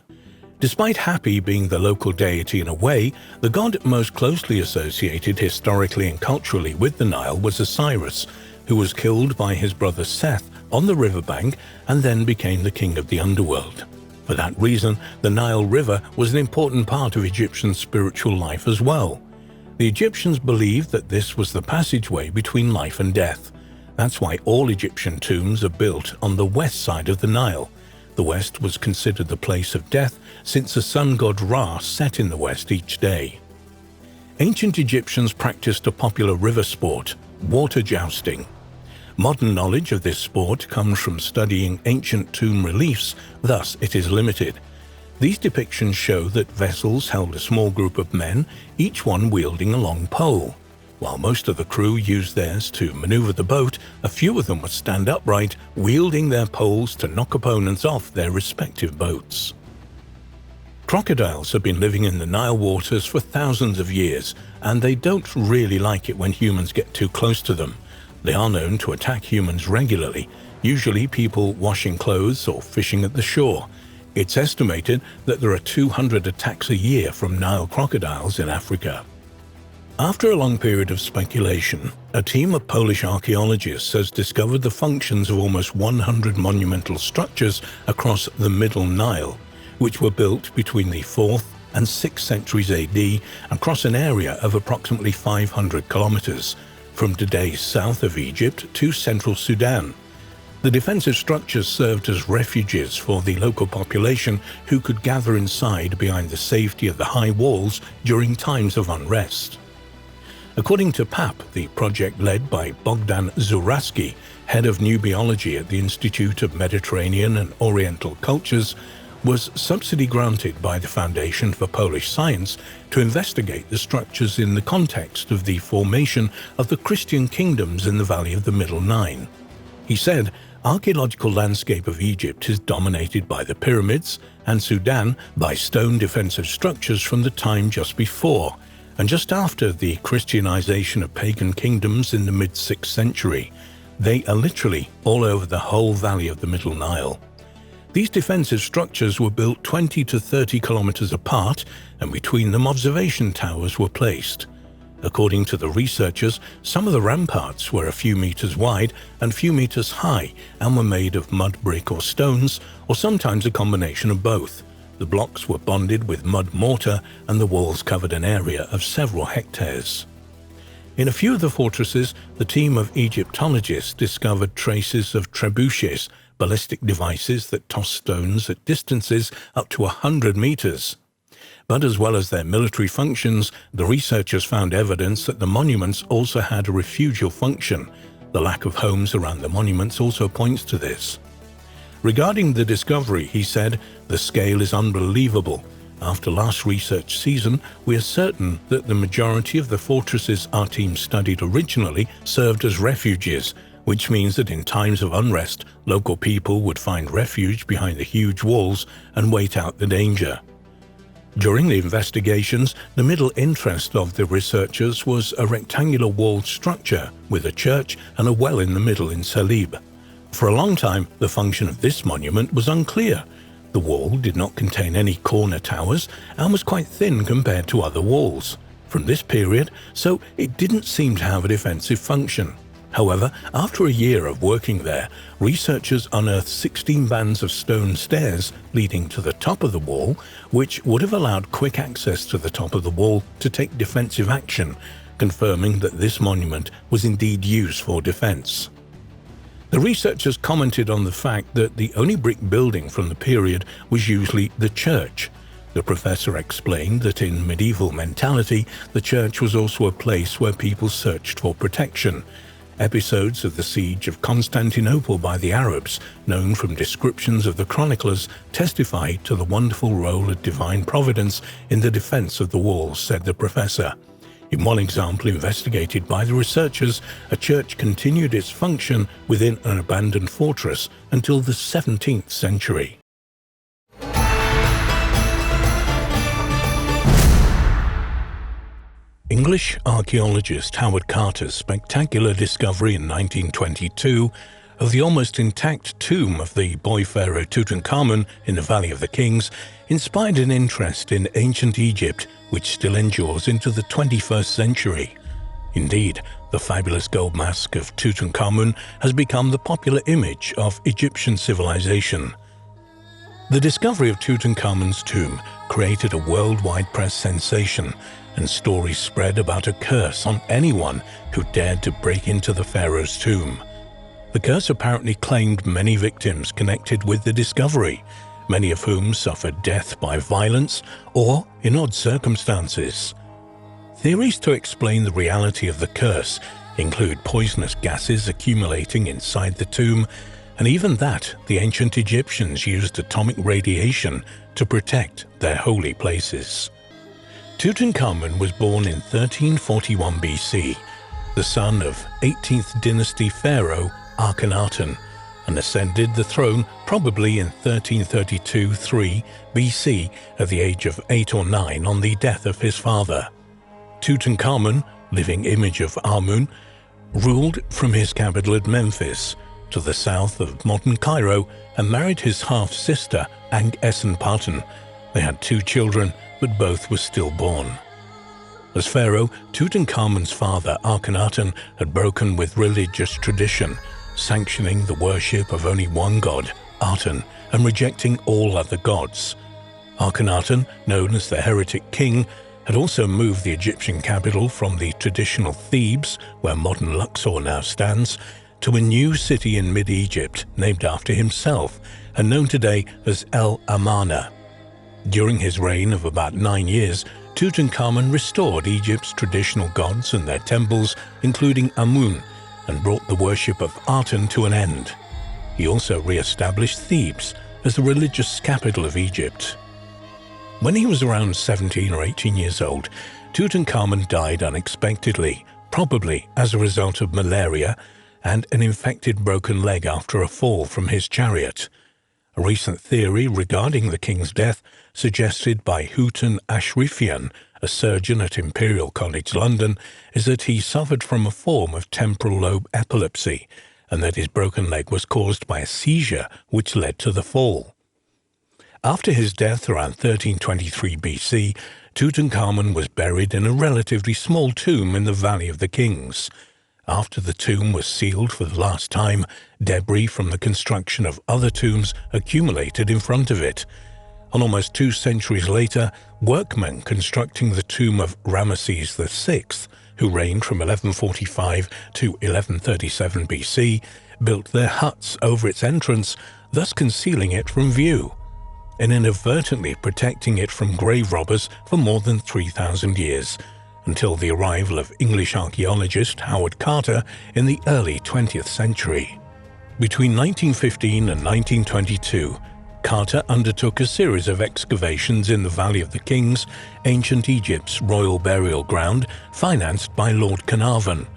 Despite Hapi being the local deity in a way, the god most closely associated historically and culturally with the Nile was Osiris, who was killed by his brother Seth on the riverbank and then became the king of the underworld. For that reason, the Nile River was an important part of Egyptian spiritual life as well. The Egyptians believed that this was the passageway between life and death. That's why all Egyptian tombs are built on the west side of the Nile. The west was considered the place of death since the sun god Ra set in the west each day. Ancient Egyptians practiced a popular river sport, water jousting. Modern knowledge of this sport comes from studying ancient tomb reliefs, thus it is limited. These depictions show that vessels held a small group of men, each one wielding a long pole. While most of the crew used theirs to maneuver the boat, a few of them would stand upright, wielding their poles to knock opponents off their respective boats. Crocodiles have been living in the Nile waters for thousands of years, and they don't really like it when humans get too close to them. They are known to attack humans regularly, usually people washing clothes or fishing at the shore. It's estimated that there are 200 attacks a year from Nile crocodiles in Africa. After a long period of speculation, a team of Polish archaeologists has discovered the functions of almost 100 monumental structures across the Middle Nile, which were built between the 4th and 6th centuries AD across an area of approximately 500 kilometers, from today's south of Egypt to central Sudan. The defensive structures served as refuges for the local population who could gather inside behind the safety of the high walls during times of unrest. According to PAP, the project led by Bogdan Zuraski, head of nubiology at the Institute of Mediterranean and Oriental Cultures, was subsidy granted by the Foundation for Polish Science to investigate the structures in the context of the formation of the Christian kingdoms in the valley of the Middle Nile. He said, archaeological landscape of Egypt is dominated by the pyramids and Sudan by stone defensive structures from the time just before and just after the Christianization of pagan kingdoms in the mid-6th century. They are literally all over the whole valley of the Middle Nile. These defensive structures were built 20 to 30 kilometers apart, and between them observation towers were placed. According to the researchers, some of the ramparts were a few meters wide and a few meters high and were made of mud brick or stones, or sometimes a combination of both. The blocks were bonded with mud mortar and the walls covered an area of several hectares. In a few of the fortresses, the team of Egyptologists discovered traces of trebuchets, ballistic devices that toss stones at distances up to 100 meters. But as well as their military functions, the researchers found evidence that the monuments also had a refugial function. The lack of homes around the monuments also points to this. Regarding the discovery, he said, "The scale is unbelievable. After last research season, we are certain that the majority of the fortresses our team studied originally served as refuges, which means that in times of unrest, local people would find refuge behind the huge walls and wait out the danger." During the investigations, the middle interest of the researchers was a rectangular walled structure with a church and a well in the middle in Salib. For a long time, the function of this monument was unclear. The wall did not contain any corner towers and was quite thin compared to other walls from this period, so it didn't seem to have a defensive function. However, after a year of working there, researchers unearthed 16 bands of stone stairs leading to the top of the wall, which would have allowed quick access to the top of the wall to take defensive action, confirming that this monument was indeed used for defense. The researchers commented on the fact that the only brick building from the period was usually the church. The professor explained that in medieval mentality, the church was also a place where people searched for protection. Episodes of the siege of Constantinople by the Arabs, known from descriptions of the chroniclers, testify to the wonderful role of divine providence in the defense of the walls, said the professor. In one example investigated by the researchers, a church continued its function within an abandoned fortress until the 17th century. English archaeologist Howard Carter's spectacular discovery in 1922 of the almost intact tomb of the boy pharaoh Tutankhamun in the Valley of the Kings inspired an interest in ancient Egypt which still endures into the 21st century. Indeed, the fabulous gold mask of Tutankhamun has become the popular image of Egyptian civilization. The discovery of Tutankhamun's tomb created a worldwide press sensation, and stories spread about a curse on anyone who dared to break into the pharaoh's tomb. The curse apparently claimed many victims connected with the discovery, many of whom suffered death by violence or in odd circumstances. Theories to explain the reality of the curse include poisonous gases accumulating inside the tomb, and even that the ancient Egyptians used atomic radiation to protect their holy places. Tutankhamun was born in 1341 BC, the son of 18th dynasty pharaoh Akhenaten, and ascended the throne probably in 1332-3 BC at the age of 8 or 9 on the death of his father. Tutankhamun, living image of Amun, ruled from his capital at Memphis to the south of modern Cairo and married his half-sister Ankh-Esenpaten. They had 2 children, but both were stillborn. As pharaoh, Tutankhamun's father Akhenaten had broken with religious tradition, sanctioning the worship of only one god, Aten, and rejecting all other gods. Akhenaten, known as the heretic king, had also moved the Egyptian capital from the traditional Thebes, where modern Luxor now stands, to a new city in mid-Egypt named after himself and known today as El Amarna. During his reign of about 9 years, Tutankhamun restored Egypt's traditional gods and their temples, including Amun, and brought the worship of Aten to an end. He also re-established Thebes as the religious capital of Egypt. When he was around 17 or 18 years old, Tutankhamun died unexpectedly, probably as a result of malaria and an infected broken leg after a fall from his chariot. A recent theory regarding the king's death, suggested by Houghton Ashrifian, a surgeon at Imperial College London, is that he suffered from a form of temporal lobe epilepsy and that his broken leg was caused by a seizure which led to the fall. After his death around 1323 BC, Tutankhamun was buried in a relatively small tomb in the Valley of the Kings. After the tomb was sealed for the last time, debris from the construction of other tombs accumulated in front of it. And almost 2 centuries later, workmen constructing the tomb of Ramesses VI, who reigned from 1145 to 1137 BC, built their huts over its entrance, thus concealing it from view, and inadvertently protecting it from grave robbers for more than 3,000 years, until the arrival of English archaeologist Howard Carter in the early 20th century. Between 1915 and 1922, Carter undertook a series of excavations in the Valley of the Kings, ancient Egypt's royal burial ground, financed by Lord Carnarvon.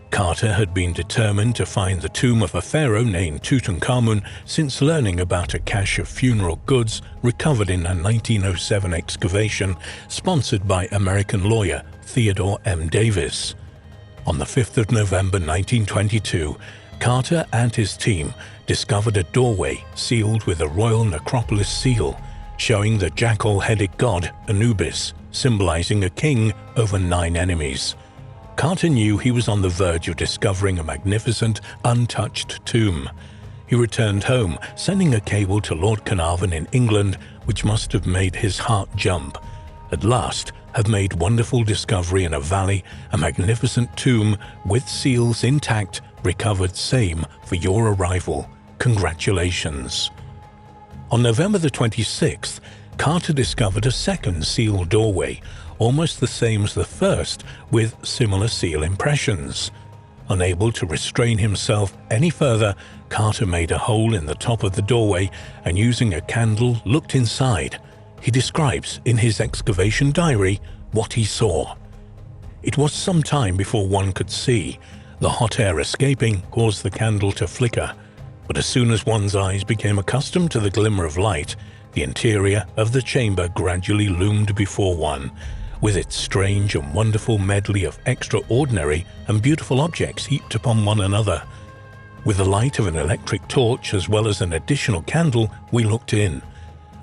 Carter had been determined to find the tomb of a pharaoh named Tutankhamun since learning about a cache of funeral goods recovered in a 1907 excavation sponsored by American lawyer Theodore M. Davis. On the 5th of November 1922, Carter and his team discovered a doorway sealed with a royal necropolis seal, showing the jackal-headed god Anubis, symbolizing a king over 9 enemies. Carter knew he was on the verge of discovering a magnificent, untouched tomb. He returned home, sending a cable to Lord Carnarvon in England, which must have made his heart jump. At last, have made wonderful discovery in a valley, a magnificent tomb with seals intact, recovered same for your arrival. Congratulations. On November the 26th, Carter discovered a second seal doorway, almost the same as the first, with similar seal impressions. Unable to restrain himself any further, Carter made a hole in the top of the doorway and using a candle looked inside. He describes in his excavation diary what he saw. It was some time before one could see. The hot air escaping caused the candle to flicker, but as soon as one's eyes became accustomed to the glimmer of light, the interior of the chamber gradually loomed before one, with its strange and wonderful medley of extraordinary and beautiful objects heaped upon one another. With the light of an electric torch as well as an additional candle, we looked in.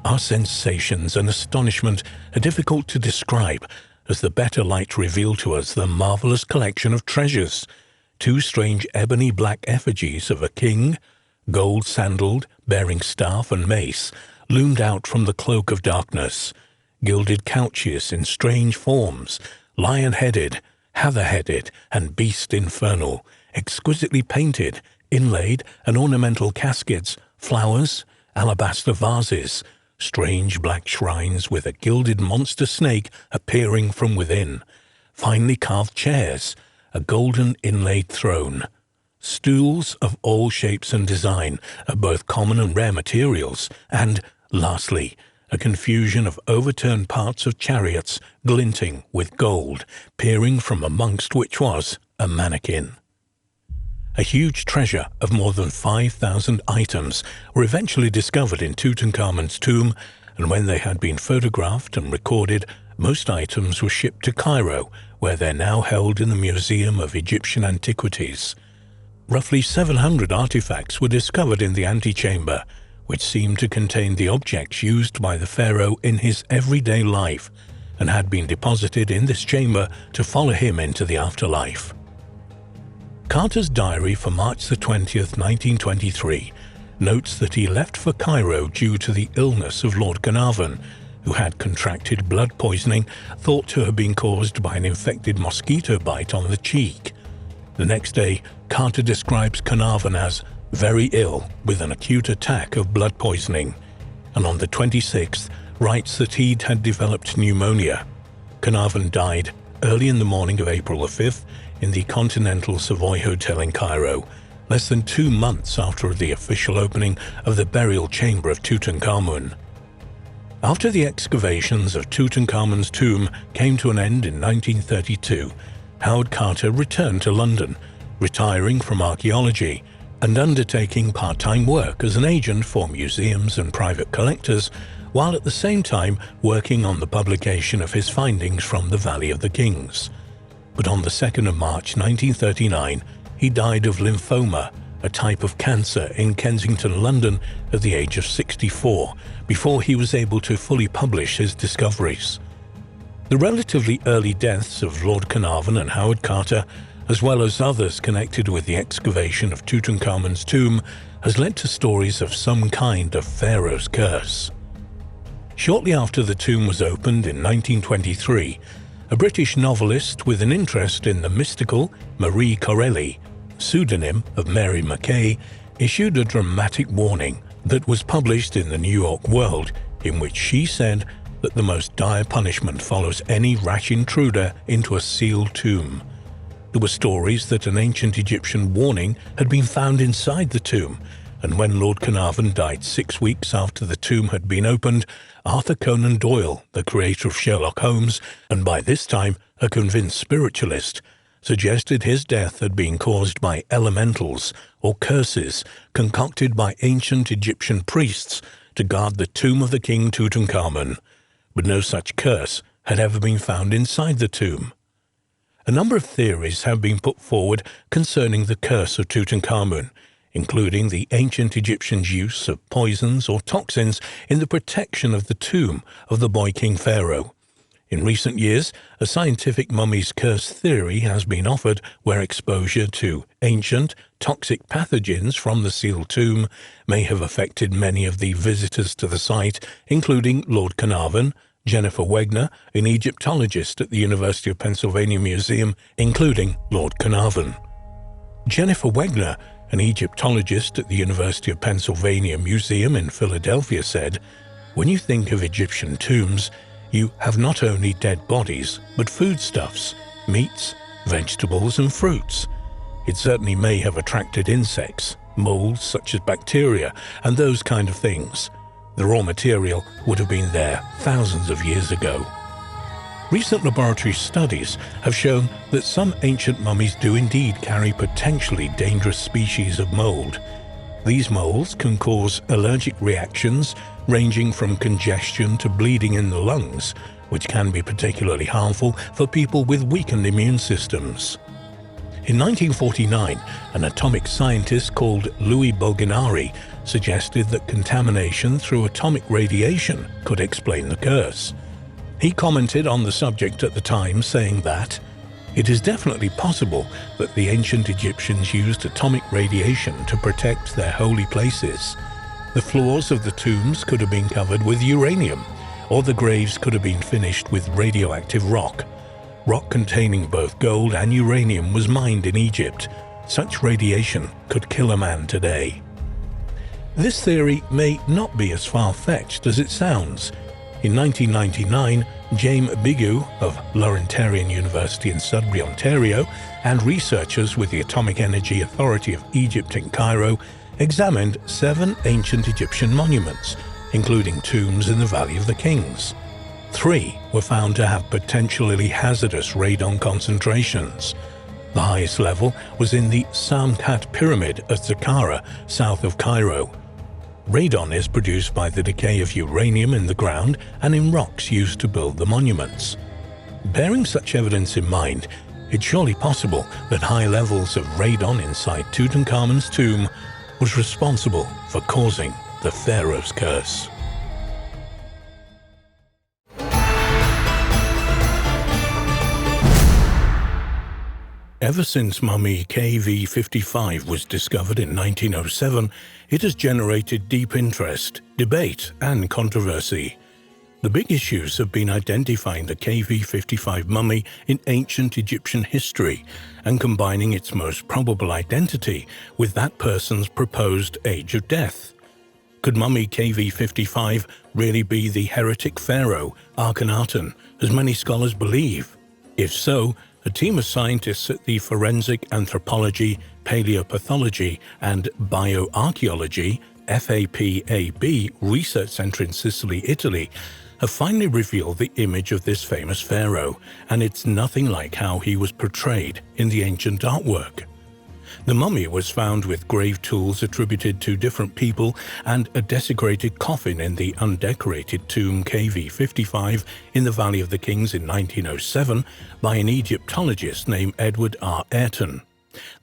Our sensations and astonishment are difficult to describe, as the better light revealed to us the marvelous collection of treasures. 2 strange ebony black effigies of a king, gold-sandaled, bearing staff and mace, loomed out from the cloak of darkness. Gilded couches in strange forms, lion-headed, heather-headed, and beast infernal, exquisitely painted, inlaid and ornamental caskets, flowers, alabaster vases, strange black shrines with a gilded monster snake appearing from within, finely carved chairs, a golden inlaid throne, stools of all shapes and design, of both common and rare materials, and, lastly, a confusion of overturned parts of chariots glinting with gold, peering from amongst which was a mannequin. A huge treasure of more than 5,000 items were eventually discovered in Tutankhamun's tomb, and when they had been photographed and recorded, most items were shipped to Cairo, where they're now held in the Museum of Egyptian Antiquities. Roughly 700 artifacts were discovered in the antechamber, which seemed to contain the objects used by the pharaoh in his everyday life, and had been deposited in this chamber to follow him into the afterlife. Carter's diary for March the 20th, 1923, notes that he left for Cairo due to the illness of Lord Carnarvon, who had contracted blood poisoning thought to have been caused by an infected mosquito bite on the cheek. The next day, Carter describes Carnarvon as very ill with an acute attack of blood poisoning, and on the 26th writes that he'd had developed pneumonia. Carnarvon died early in the morning of April the 5th in the Continental Savoy Hotel in Cairo, less than 2 months after the official opening of the burial chamber of Tutankhamun. After the excavations of Tutankhamun's tomb came to an end in 1932, Howard Carter returned to London, retiring from archaeology and undertaking part-time work as an agent for museums and private collectors, while at the same time working on the publication of his findings from the Valley of the Kings. But on the 2nd of March 1939, he died of lymphoma, a type of cancer, in Kensington, London at the age of 64, before he was able to fully publish his discoveries. The relatively early deaths of Lord Carnarvon and Howard Carter, as well as others connected with the excavation of Tutankhamun's tomb, has led to stories of some kind of Pharaoh's curse. Shortly after the tomb was opened in 1923, a British novelist with an interest in the mystical, Marie Corelli, pseudonym of Mary Mackay, issued a dramatic warning that was published in the New York World, in which she said that the most dire punishment follows any rash intruder into a sealed tomb. There were stories that an ancient Egyptian warning had been found inside the tomb, and when Lord Carnarvon died 6 weeks after the tomb had been opened, Arthur Conan Doyle, the creator of Sherlock Holmes, and by this time a convinced spiritualist, suggested his death had been caused by elementals or curses concocted by ancient Egyptian priests to guard the tomb of the king Tutankhamun, but no such curse had ever been found inside the tomb. A number of theories have been put forward concerning the curse of Tutankhamun, including the ancient Egyptians' use of poisons or toxins in the protection of the tomb of the boy king Pharaoh. In recent years, a scientific mummy's curse theory has been offered where exposure to ancient, toxic pathogens from the sealed tomb may have affected many of the visitors to the site, including Lord Carnarvon, Jennifer Wegner, an Egyptologist at the University of Pennsylvania Museum, including Lord Carnarvon. Jennifer Wegner, an Egyptologist at the University of Pennsylvania Museum in Philadelphia, said, "When you think of Egyptian tombs, you have not only dead bodies, but foodstuffs, meats, vegetables, and fruits. It certainly may have attracted insects, molds such as bacteria, and those kind of things. The raw material would have been there thousands of years ago." Recent laboratory studies have shown that some ancient mummies do indeed carry potentially dangerous species of mold. These molds can cause allergic reactions ranging from congestion to bleeding in the lungs, which can be particularly harmful for people with weakened immune systems. In 1949, an atomic scientist called Louis Bulginari suggested that contamination through atomic radiation could explain the curse. He commented on the subject at the time, saying that it is definitely possible that the ancient Egyptians used atomic radiation to protect their holy places. The floors of the tombs could have been covered with uranium, or the graves could have been finished with radioactive rock. Rock containing both gold and uranium was mined in Egypt. Such radiation could kill a man today. This theory may not be as far-fetched as it sounds. In 1999, James Bigew of Laurentian University in Sudbury, Ontario, and researchers with the Atomic Energy Authority of Egypt in Cairo examined 7 ancient Egyptian monuments, including tombs in the Valley of the Kings. 3 were found to have potentially hazardous radon concentrations. The highest level was in the Samkat Pyramid at Saqqara, south of Cairo. Radon is produced by the decay of uranium in the ground and in rocks used to build the monuments. Bearing such evidence in mind, it's surely possible that high levels of radon inside Tutankhamun's tomb was responsible for causing the Pharaoh's curse. Ever since mummy KV-55 was discovered in 1907, it has generated deep interest, debate, and controversy. The big issues have been identifying the KV-55 mummy in ancient Egyptian history and combining its most probable identity with that person's proposed age of death. Could mummy KV-55 really be the heretic pharaoh Akhenaten, as many scholars believe? If so, a team of scientists at the Forensic Anthropology, Paleopathology and Bioarchaeology FAPAB Research Center in Sicily, Italy, have finally revealed the image of this famous pharaoh, and it's nothing like how he was portrayed in the ancient artwork. The mummy was found with grave tools attributed to different people and a desecrated coffin in the undecorated tomb KV-55 in the Valley of the Kings in 1907 by an Egyptologist named Edward R. Ayrton.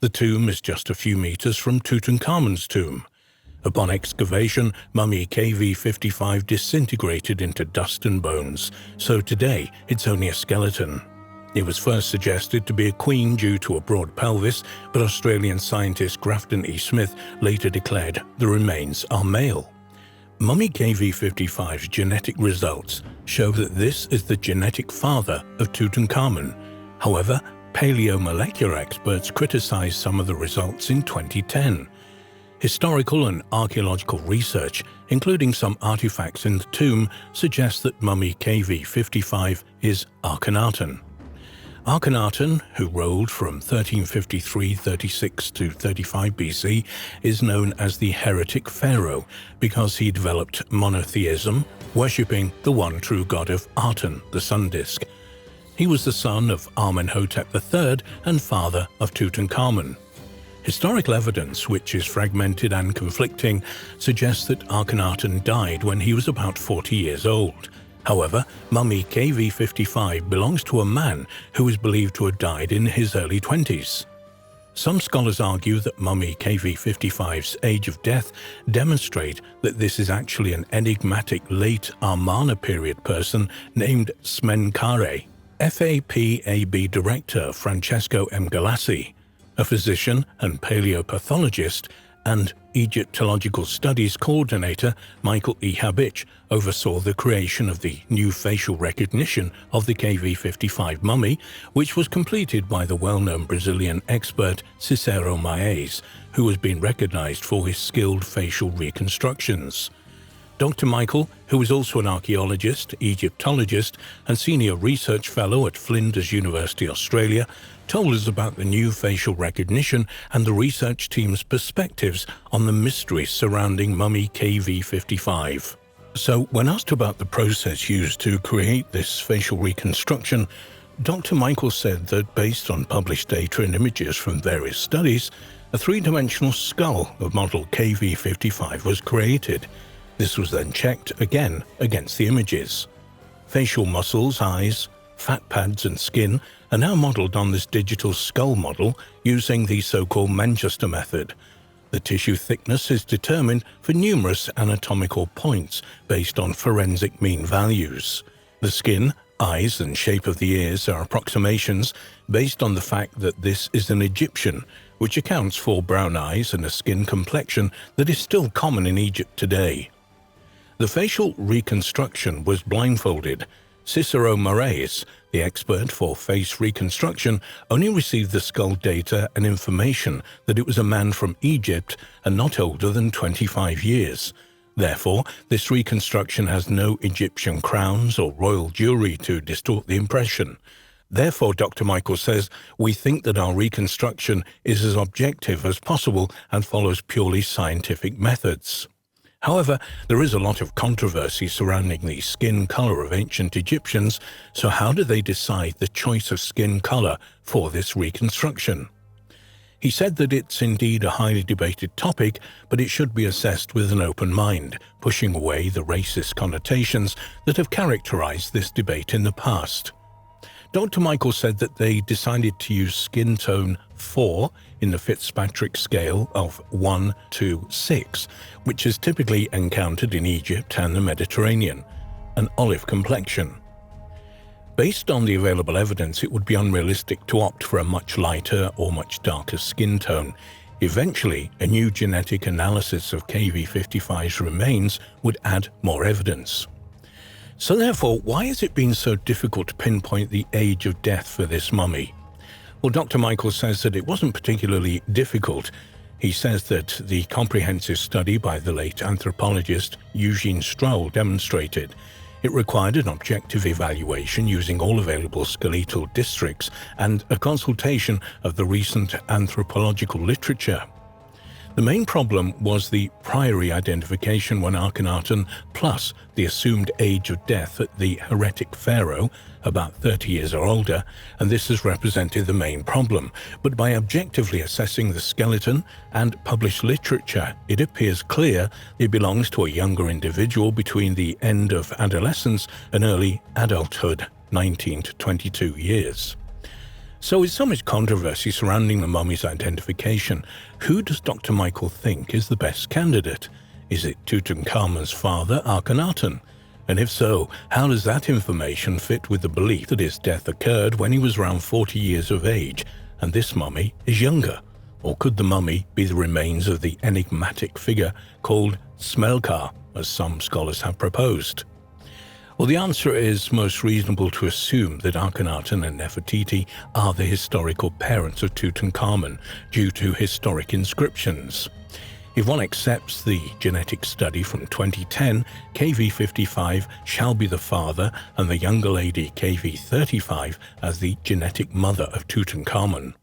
The tomb is just a few meters from Tutankhamun's tomb. Upon excavation, mummy KV-55 disintegrated into dust and bones, so today it's only a skeleton. It was first suggested to be a queen due to a broad pelvis, but Australian scientist Grafton E. Smith later declared the remains are male. Mummy KV-55's genetic results show that this is the genetic father of Tutankhamun. However, paleomolecular experts criticized some of the results in 2010. Historical and archaeological research, including some artifacts in the tomb, suggests that mummy KV-55 is Akhenaten. Akhenaten, who ruled from 1353-36 to 35 BC, is known as the heretic pharaoh because he developed monotheism, worshipping the one true god of Aten, the sun disk. He was the son of Amenhotep III and father of Tutankhamun. Historical evidence, which is fragmented and conflicting, suggests that Akhenaten died when he was about 40 years old. However, mummy KV-55 belongs to a man who is believed to have died in his early 20s. Some scholars argue that mummy KV-55's age of death demonstrate that this is actually an enigmatic late Amarna period person named Smenkhare. FAPAB director Francesco M. Galassi, a physician and paleopathologist, and Egyptological Studies coordinator Michael E. Habich oversaw the creation of the new facial recognition of the KV-55 mummy, which was completed by the well-known Brazilian expert Cicero Maes, who has been recognized for his skilled facial reconstructions. Dr. Michael, who is also an archaeologist, Egyptologist, and senior research fellow at Flinders University, Australia, told us about the new facial recognition and the research team's perspectives on the mystery surrounding mummy KV-55. So, when asked about the process used to create this facial reconstruction, Dr. Michael said that based on published data and images from various studies, a three-dimensional skull of model KV-55 was created. This was then checked again against the images. Facial muscles, eyes, fat pads and skin are now modeled on this digital skull model using the so-called Manchester method. The tissue thickness is determined for numerous anatomical points based on forensic mean values. The skin, eyes and shape of the ears are approximations based on the fact that this is an Egyptian, which accounts for brown eyes and a skin complexion that is still common in Egypt today. The facial reconstruction was blindfolded. Cicero Maes, the expert for face reconstruction, only received the skull data and information that it was a man from Egypt and not older than 25 years. Therefore, this reconstruction has no Egyptian crowns or royal jewelry to distort the impression. Therefore, Dr. Michael says, we think that our reconstruction is as objective as possible and follows purely scientific methods. However, there is a lot of controversy surrounding the skin color of ancient Egyptians, so how do they decide the choice of skin color for this reconstruction? He said that it's indeed a highly debated topic, but it should be assessed with an open mind, pushing away the racist connotations that have characterized this debate in the past. Dr. Michael said that they decided to use skin tone 4 in the Fitzpatrick scale of 1 to 6, which is typically encountered in Egypt and the Mediterranean, an olive complexion. Based on the available evidence, it would be unrealistic to opt for a much lighter or much darker skin tone. Eventually, a new genetic analysis of KV-55's remains would add more evidence. So therefore, why has it been so difficult to pinpoint the age of death for this mummy? Well, Dr. Michael says that it wasn't particularly difficult. He says that the comprehensive study by the late anthropologist Eugene Stroll demonstrated it required an objective evaluation using all available skeletal districts and a consultation of the recent anthropological literature. The main problem was the priory identification when Akhenaten plus the assumed age of death at the heretic pharaoh, about 30 years or older, and this has represented the main problem. But by objectively assessing the skeleton and published literature, it appears clear it belongs to a younger individual between the end of adolescence and early adulthood, 19 to 22 years. So with so much controversy surrounding the mummy's identification, who does Dr. Michael think is the best candidate? Is it Tutankhamun's father, Akhenaten? And if so, how does that information fit with the belief that his death occurred when he was around 40 years of age, and this mummy is younger? Or could the mummy be the remains of the enigmatic figure called Smelkar, as some scholars have proposed? Well, the answer is most reasonable to assume that Akhenaten and Nefertiti are the historical parents of Tutankhamun due to historic inscriptions. If one accepts the genetic study from 2010, KV-55 shall be the father and the younger lady KV-35 as the genetic mother of Tutankhamun.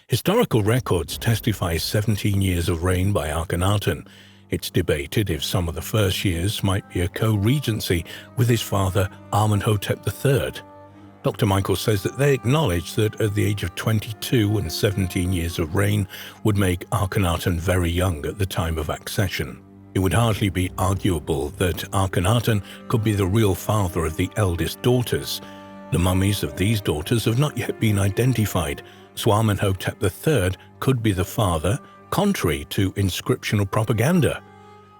Historical records testify 17 years of reign by Akhenaten. It's debated if some of the first years might be a co-regency with his father Amenhotep III. Dr. Michael says that they acknowledge that at the age of 22 and 17 years of reign would make Akhenaten very young at the time of accession. It would hardly be arguable that Akhenaten could be the real father of the eldest daughters. The mummies of these daughters have not yet been identified, Amenhotep III could be the father, contrary to inscriptional propaganda.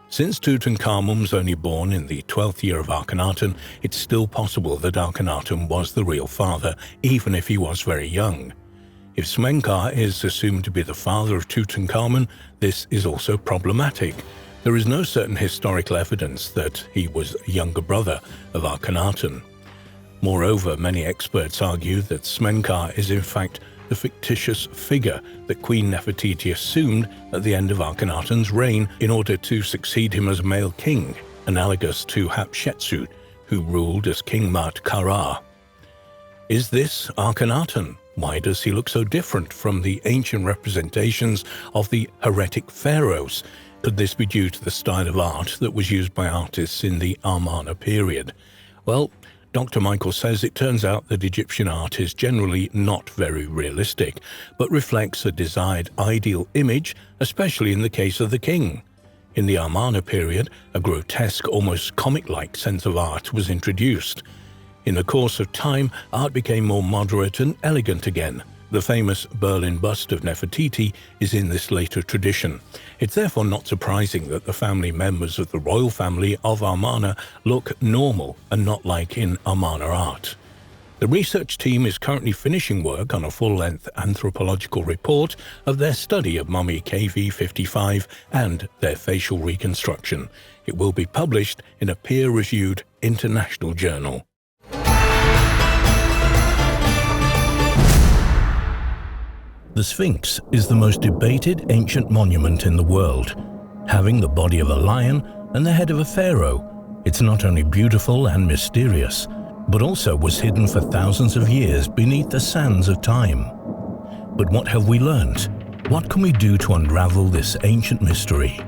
Since Tutankhamun was only born in the 12th year of Akhenaten, it's still possible that Akhenaten was the real father, even if he was very young. If Smenkhar is assumed to be the father of Tutankhamun, this is also problematic. There is no certain historical evidence that he was a younger brother of Akhenaten. Moreover, many experts argue that Smenkhar is in fact the fictitious figure that Queen Nefertiti assumed at the end of Akhenaten's reign in order to succeed him as male king, analogous to Hatshepsut, who ruled as King Mat-Kara. Is this Akhenaten? Why does he look so different from the ancient representations of the heretic pharaohs? Could this be due to the style of art that was used by artists in the Amarna period? Well, Dr. Michael says it turns out that Egyptian art is generally not very realistic, but reflects a desired ideal image, especially in the case of the king. In the Amarna period, a grotesque, almost comic-like sense of art was introduced. In the course of time, art became more moderate and elegant again. The famous Berlin bust of Nefertiti is in this later tradition. It's therefore not surprising that the family members of the royal family of Amarna look normal and not like in Amarna art. The research team is currently finishing work on a full-length anthropological report of their study of mummy KV55 and their facial reconstruction. It will be published in a peer-reviewed international journal. The Sphinx is the most debated ancient monument in the world. Having the body of a lion and the head of a pharaoh, it's not only beautiful and mysterious, but also was hidden for thousands of years beneath the sands of time. But what have we learned? What can we do to unravel this ancient mystery?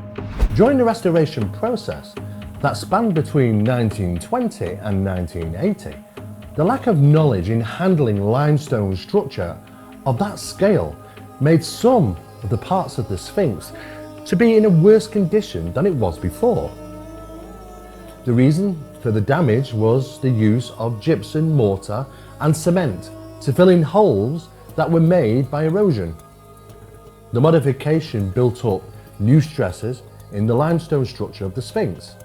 During the restoration process that spanned between 1920 and 1980, the lack of knowledge in handling limestone structure of that scale made some of the parts of the Sphinx to be in a worse condition than it was before. The reason for the damage was the use of gypsum, mortar and cement to fill in holes that were made by erosion. The modification built up new stresses in the limestone structure of the Sphinx.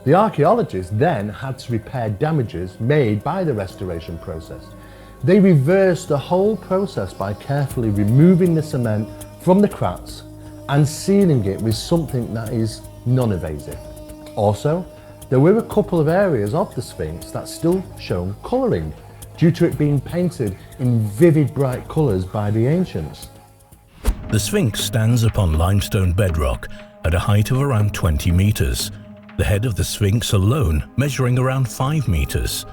The archaeologists then had to repair damages made by the restoration process. They reversed the whole process by carefully removing the cement from the cracks and sealing it with something that is non-invasive. Also, there were a couple of areas of the Sphinx that still show colouring, due to it being painted in vivid bright colours by the ancients. The Sphinx stands upon limestone bedrock at a height of around 20 meters. The head of the Sphinx alone measuring around 5 meters.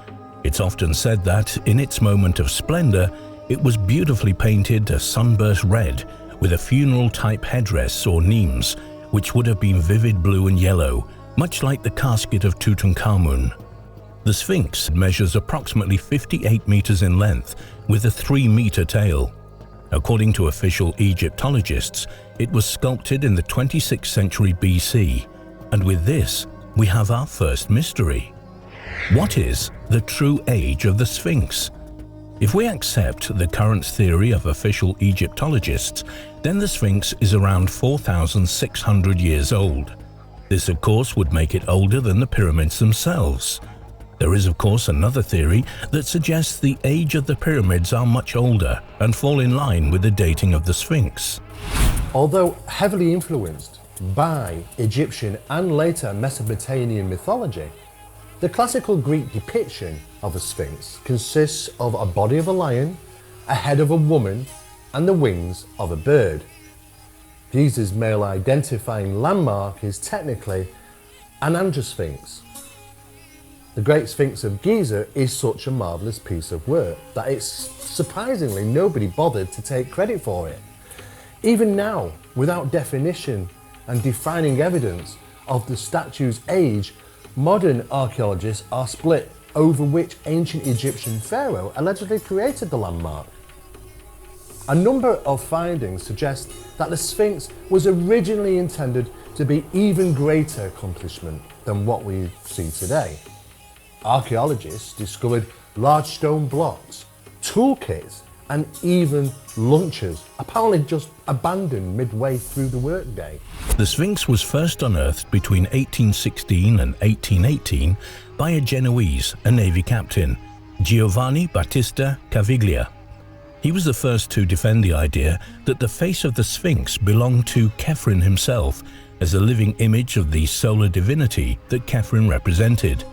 It's often said that, in its moment of splendor, it was beautifully painted a sunburst red with a funeral-type headdress or nemes, which would have been vivid blue and yellow, much like the casket of Tutankhamun. The Sphinx measures approximately 58 meters in length, with a 3-meter tail. According to official Egyptologists, it was sculpted in the 26th century BC, and with this, we have our first mystery. What is the true age of the Sphinx? If we accept the current theory of official Egyptologists, then the Sphinx is around 4,600 years old. This, of course, would make it older than the pyramids themselves. There is, of course, another theory that suggests the age of the pyramids are much older and fall in line with the dating of the Sphinx. Although heavily influenced by Egyptian and later Mesopotamian mythology, the classical Greek depiction of a Sphinx consists of a body of a lion, a head of a woman, and the wings of a bird. Giza's male identifying landmark is technically an androsphinx. The Great Sphinx of Giza is such a marvellous piece of work that it's surprisingly nobody bothered to take credit for it. Even now, without definition and defining evidence of the statue's age, modern archaeologists are split over which ancient Egyptian pharaoh allegedly created the landmark. A number of findings suggest that the Sphinx was originally intended to be even greater accomplishment than what we see today. Archaeologists discovered large stone blocks, toolkits and even lunches, apparently just abandoned midway through the workday. The Sphinx was first unearthed between 1816 and 1818 by a Genoese, a navy captain, Giovanni Battista Caviglia. He was the first to defend the idea that the face of the Sphinx belonged to Khephren himself as a living image of the solar divinity that Khephren represented.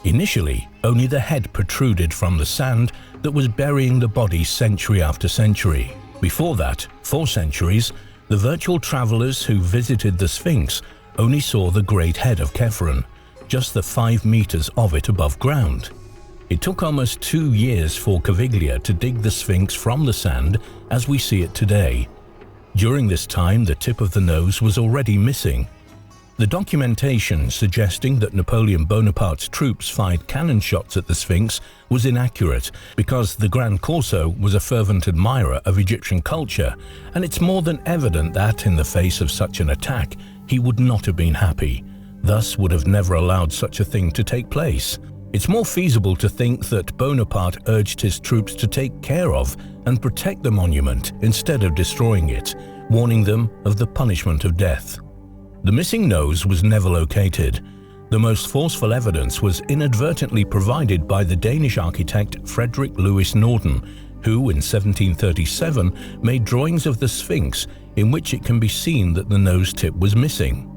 Initially, only the head protruded from the sand that was burying the body century after century. Before that, 4 centuries, the virtual travelers who visited the Sphinx only saw the great head of Khephren, just the 5 meters of it above ground. It took almost 2 years for Caviglia to dig the Sphinx from the sand as we see it today. During this time, the tip of the nose was already missing. The documentation suggesting that Napoleon Bonaparte's troops fired cannon shots at the Sphinx was inaccurate because the Grand Corso was a fervent admirer of Egyptian culture, and it's more than evident that, in the face of such an attack, he would not have been happy, thus would have never allowed such a thing to take place. It's more feasible to think that Bonaparte urged his troops to take care of and protect the monument instead of destroying it, warning them of the punishment of death. The missing nose was never located. The most forceful evidence was inadvertently provided by the Danish architect Frederick Louis Norden, who in 1737 made drawings of the Sphinx in which it can be seen that the nose tip was missing.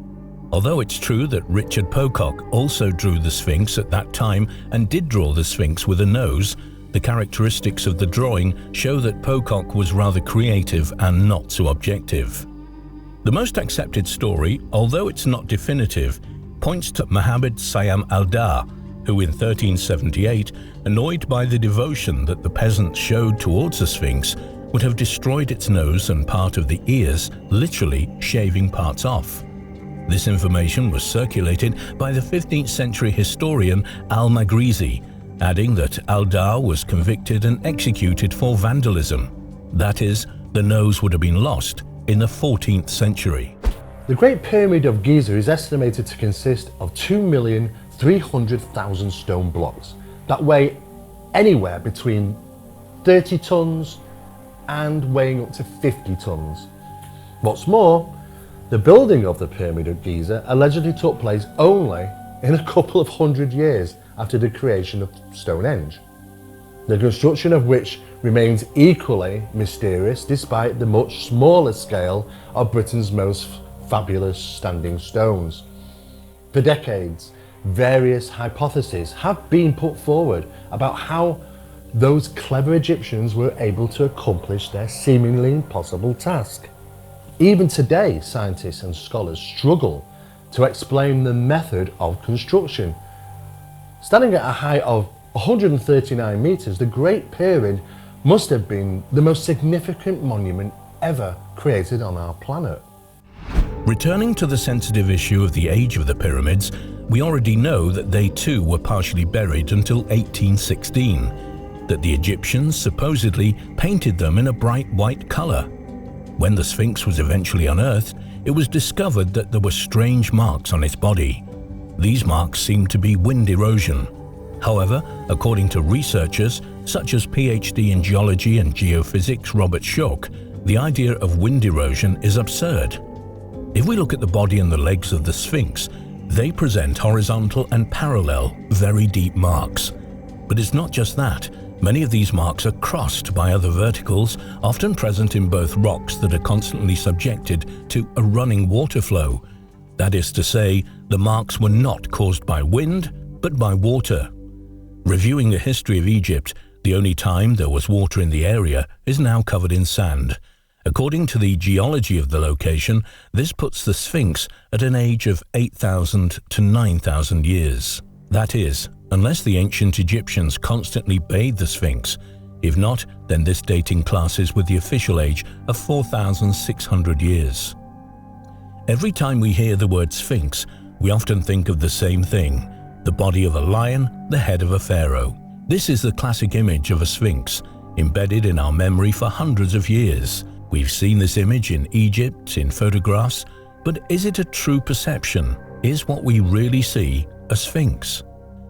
Although it's true that Richard Pocock also drew the Sphinx at that time and did draw the Sphinx with a nose, the characteristics of the drawing show that Pocock was rather creative and not so objective. The most accepted story, although it's not definitive, points to Mohammed Sayyam al-Dar, who in 1378, annoyed by the devotion that the peasants showed towards the Sphinx, would have destroyed its nose and part of the ears, literally shaving parts off. This information was circulated by the 15th century historian al-Magrizi, adding that al-Dar was convicted and executed for vandalism. That is, the nose would have been lost in the 14th century. The Great Pyramid of Giza is estimated to consist of 2,300,000 stone blocks that weigh anywhere between 30 tons and weighing up to 50 tons. What's more, the building of the Pyramid of Giza allegedly took place only in a couple of hundred years after the creation of Stonehenge, the construction of which remains equally mysterious despite the much smaller scale of Britain's most fabulous standing stones. For decades, various hypotheses have been put forward about how those clever Egyptians were able to accomplish their seemingly impossible task. Even today, scientists and scholars struggle to explain the method of construction. Standing at a height of 139 meters, the Great Pyramid must have been the most significant monument ever created on our planet. Returning to the sensitive issue of the age of the pyramids, we already know that they too were partially buried until 1816, that the Egyptians supposedly painted them in a bright white color. When the Sphinx was eventually unearthed, it was discovered that there were strange marks on its body. These marks seemed to be wind erosion. However, according to researchers such as PhD in geology and geophysics Robert Schoch, the idea of wind erosion is absurd. If we look at the body and the legs of the Sphinx, they present horizontal and parallel, very deep marks. But it's not just that. Many of these marks are crossed by other verticals, often present in both rocks that are constantly subjected to a running water flow. That is to say, the marks were not caused by wind, but by water. Reviewing the history of Egypt, the only time there was water in the area is now covered in sand. According to the geology of the location, this puts the Sphinx at an age of 8,000 to 9,000 years. That is, unless the ancient Egyptians constantly bathed the Sphinx. If not, then this dating classes with the official age of 4,600 years. Every time we hear the word Sphinx, we often think of the same thing: the body of a lion, the head of a pharaoh. This is the classic image of a Sphinx, embedded in our memory for hundreds of years. We've seen this image in Egypt, in photographs, but is it a true perception? Is what we really see a Sphinx?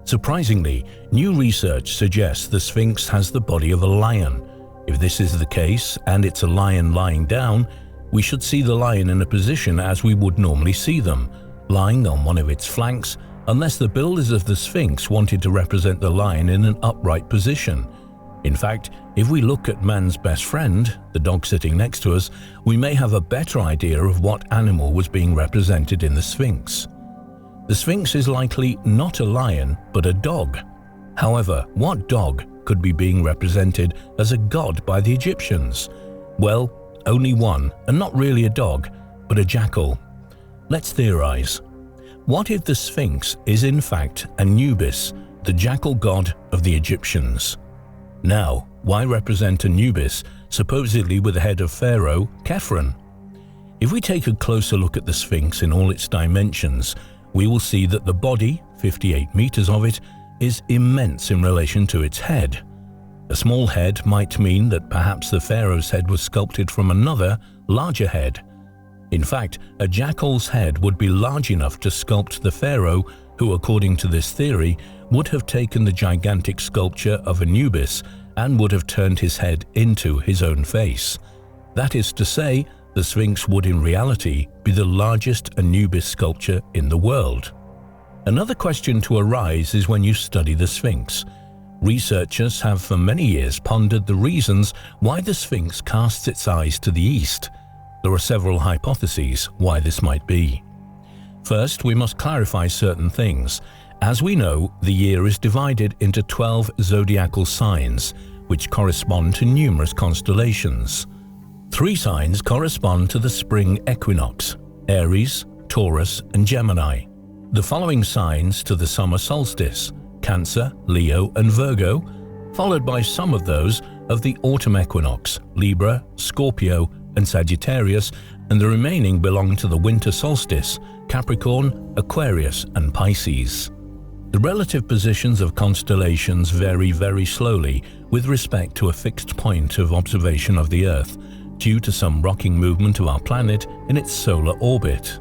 Surprisingly, new research suggests the Sphinx has the body of a lion. If this is the case and it's a lion lying down, we should see the lion in a position as we would normally see them, lying on one of its flanks, unless the builders of the Sphinx wanted to represent the lion in an upright position. In fact, if we look at man's best friend, the dog sitting next to us, we may have a better idea of what animal was being represented in the Sphinx. The Sphinx is likely not a lion, but a dog. However, what dog could be being represented as a god by the Egyptians? Well, only one, and not really a dog, but a jackal. Let's theorize. What if the Sphinx is in fact Anubis, the jackal god of the Egyptians? Now, why represent Anubis, supposedly with the head of Pharaoh, Khephren? If we take a closer look at the Sphinx in all its dimensions, we will see that the body, 58 meters of it, is immense in relation to its head. A small head might mean that perhaps the pharaoh's head was sculpted from another, larger head. In fact, a jackal's head would be large enough to sculpt the pharaoh who, according to this theory, would have taken the gigantic sculpture of Anubis and would have turned his head into his own face. That is to say, the Sphinx would in reality be the largest Anubis sculpture in the world. Another question to arise is when you study the Sphinx. Researchers have for many years pondered the reasons why the Sphinx casts its eyes to the east. There are several hypotheses why this might be. First, we must clarify certain things. As we know, the year is divided into 12 zodiacal signs, which correspond to numerous constellations. 3 signs correspond to the spring equinox: Aries, Taurus, and Gemini. The following signs to the summer solstice: Cancer, Leo, and Virgo, followed by some of those of the autumn equinox: Libra, Scorpio, and Sagittarius, and the remaining belong to the winter solstice: Capricorn, Aquarius, and Pisces. The relative positions of constellations vary very slowly with respect to a fixed point of observation of the Earth, due to some rocking movement of our planet in its solar orbit.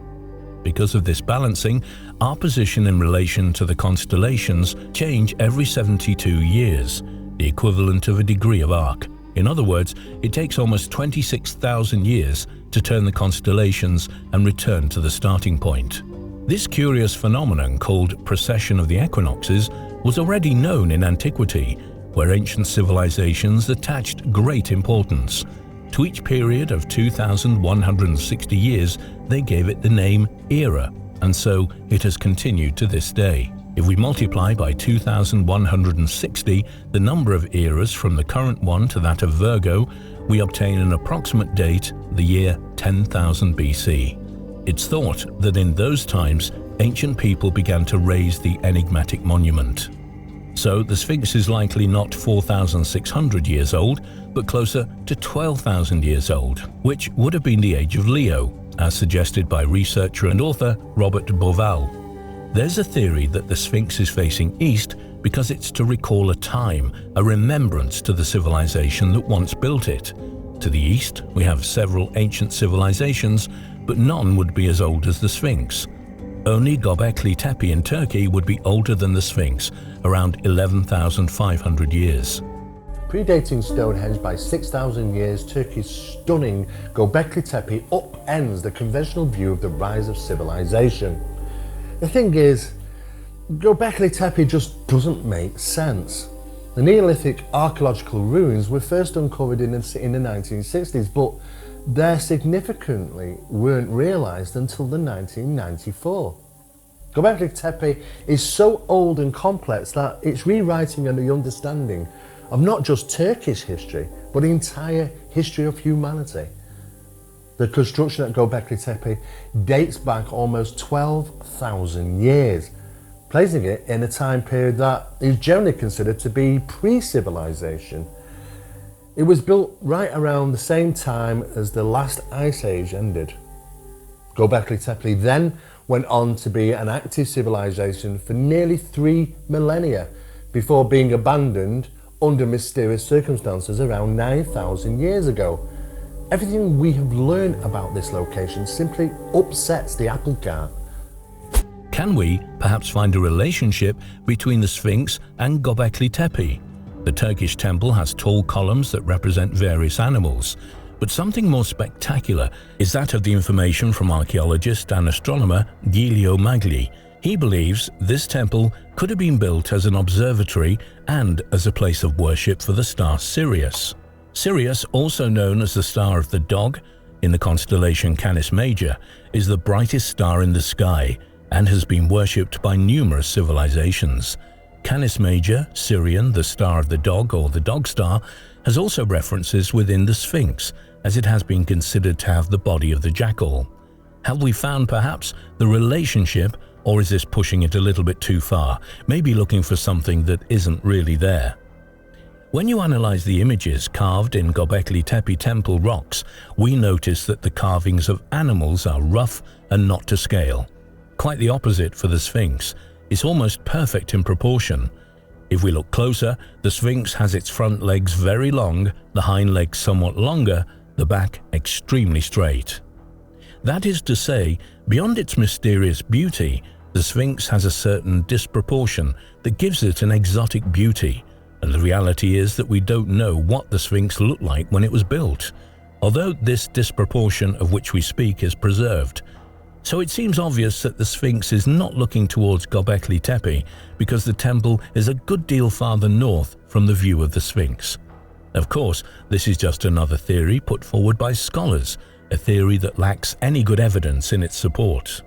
Because of this balancing, our position in relation to the constellations change every 72 years, the equivalent of a degree of arc. In other words, it takes almost 26,000 years to turn the constellations and return to the starting point. This curious phenomenon, called precession of the equinoxes, was already known in antiquity, where ancient civilizations attached great importance. To each period of 2,160 years, they gave it the name era, and so it has continued to this day. If we multiply by 2,160 the number of eras from the current one to that of Virgo, we obtain an approximate date, the year 10,000 BC. It's thought that in those times, ancient people began to raise the enigmatic monument. So the Sphinx is likely not 4,600 years old, but closer to 12,000 years old, which would have been the age of Leo, as suggested by researcher and author Robert Bauval. There's a theory that the Sphinx is facing east because it's to recall a time, a remembrance to the civilization that once built it. To the east, we have several ancient civilizations, but none would be as old as the Sphinx. Only Göbekli Tepe in Turkey would be older than the Sphinx, around 11,500 years. Predating Stonehenge by 6,000 years, Turkey's stunning Göbekli Tepe upends the conventional view of the rise of civilization. The thing is, Göbekli Tepe just doesn't make sense. The Neolithic archaeological ruins were first uncovered in the 1960s, but their significance weren't realised until the 1994. Göbekli Tepe is so old and complex that it's rewriting the understanding of not just Turkish history, but the entire history of humanity. The construction at Göbekli Tepe dates back almost 12,000 years, placing it in a time period that is generally considered to be pre-civilization. It was built right around the same time as the last ice age ended. Göbekli Tepe then went on to be an active civilization for nearly 3 millennia before being abandoned under mysterious circumstances around 9,000 years ago. Everything we have learned about this location simply upsets the apple cart. Can we perhaps find a relationship between the Sphinx and Göbekli Tepe? The Turkish temple has tall columns that represent various animals, but something more spectacular is that of the information from archaeologist and astronomer Giulio Magli. He believes this temple could have been built as an observatory and as a place of worship for the star Sirius. Sirius, also known as the Star of the Dog in the constellation Canis Major, is the brightest star in the sky and has been worshipped by numerous civilizations. Canis Major, Sirian, the Star of the Dog or the Dog Star, has also references within the Sphinx, as it has been considered to have the body of the jackal. Have we found perhaps the relationship, or is this pushing it a little bit too far, maybe looking for something that isn't really there? When you analyze the images carved in Göbekli Tepe temple rocks, we notice that the carvings of animals are rough and not to scale. Quite the opposite for the Sphinx. It's almost perfect in proportion. If we look closer, the Sphinx has its front legs very long, the hind legs somewhat longer, the back extremely straight. That is to say, beyond its mysterious beauty, the Sphinx has a certain disproportion that gives it an exotic beauty, and the reality is that we don't know what the Sphinx looked like when it was built, although this disproportion of which we speak is preserved. So it seems obvious that the Sphinx is not looking towards Göbekli Tepe because the temple is a good deal farther north from the view of the Sphinx. Of course, this is just another theory put forward by scholars, a theory that lacks any good evidence in its support.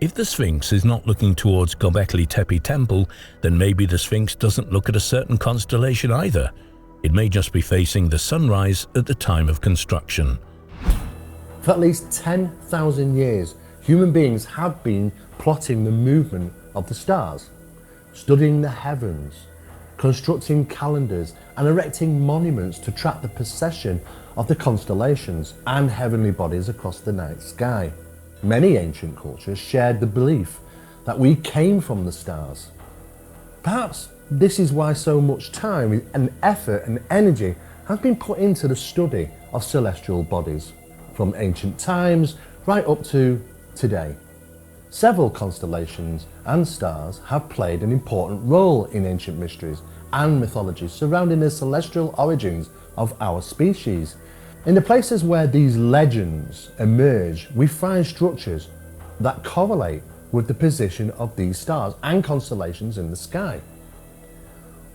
If the Sphinx is not looking towards Göbekli Tepe temple, then maybe the Sphinx doesn't look at a certain constellation either. It may just be facing the sunrise at the time of construction. For at least 10,000 years, human beings have been plotting the movement of the stars, studying the heavens, constructing calendars and erecting monuments to track the precession of the constellations and heavenly bodies across the night sky. Many ancient cultures shared the belief that we came from the stars. Perhaps this is why so much time and effort and energy has been put into the study of celestial bodies, from ancient times right up to today. Several constellations and stars have played an important role in ancient mysteries and mythologies surrounding the celestial origins of our species. In the places where these legends emerge, we find structures that correlate with the position of these stars and constellations in the sky.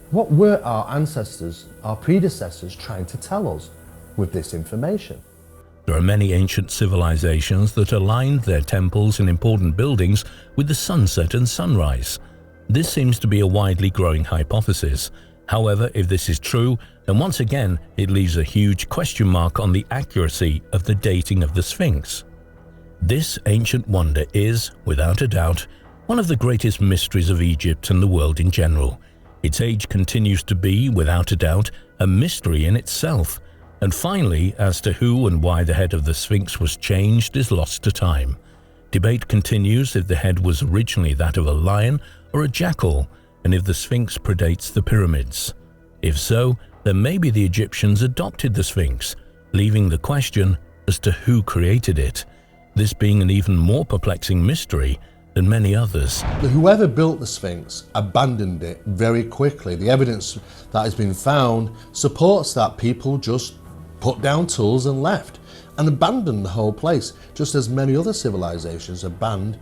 What were our ancestors, our predecessors, trying to tell us with this information? There are many ancient civilizations that aligned their temples and important buildings with the sunset and sunrise. This seems to be a widely growing hypothesis. However, if this is true, then once again it leaves a huge question mark on the accuracy of the dating of the Sphinx. This ancient wonder is, without a doubt, one of the greatest mysteries of Egypt and the world in general. Its age continues to be, without a doubt, a mystery in itself. And finally, as to who and why the head of the Sphinx was changed is lost to time. Debate continues if the head was originally that of a lion or a jackal, and if the Sphinx predates the pyramids. If so, then maybe the Egyptians adopted the Sphinx, leaving the question as to who created it, this being an even more perplexing mystery than many others. Whoever built the Sphinx abandoned it very quickly. The evidence that has been found supports that people just put down tools and left and abandoned the whole place, just as many other civilizations abandoned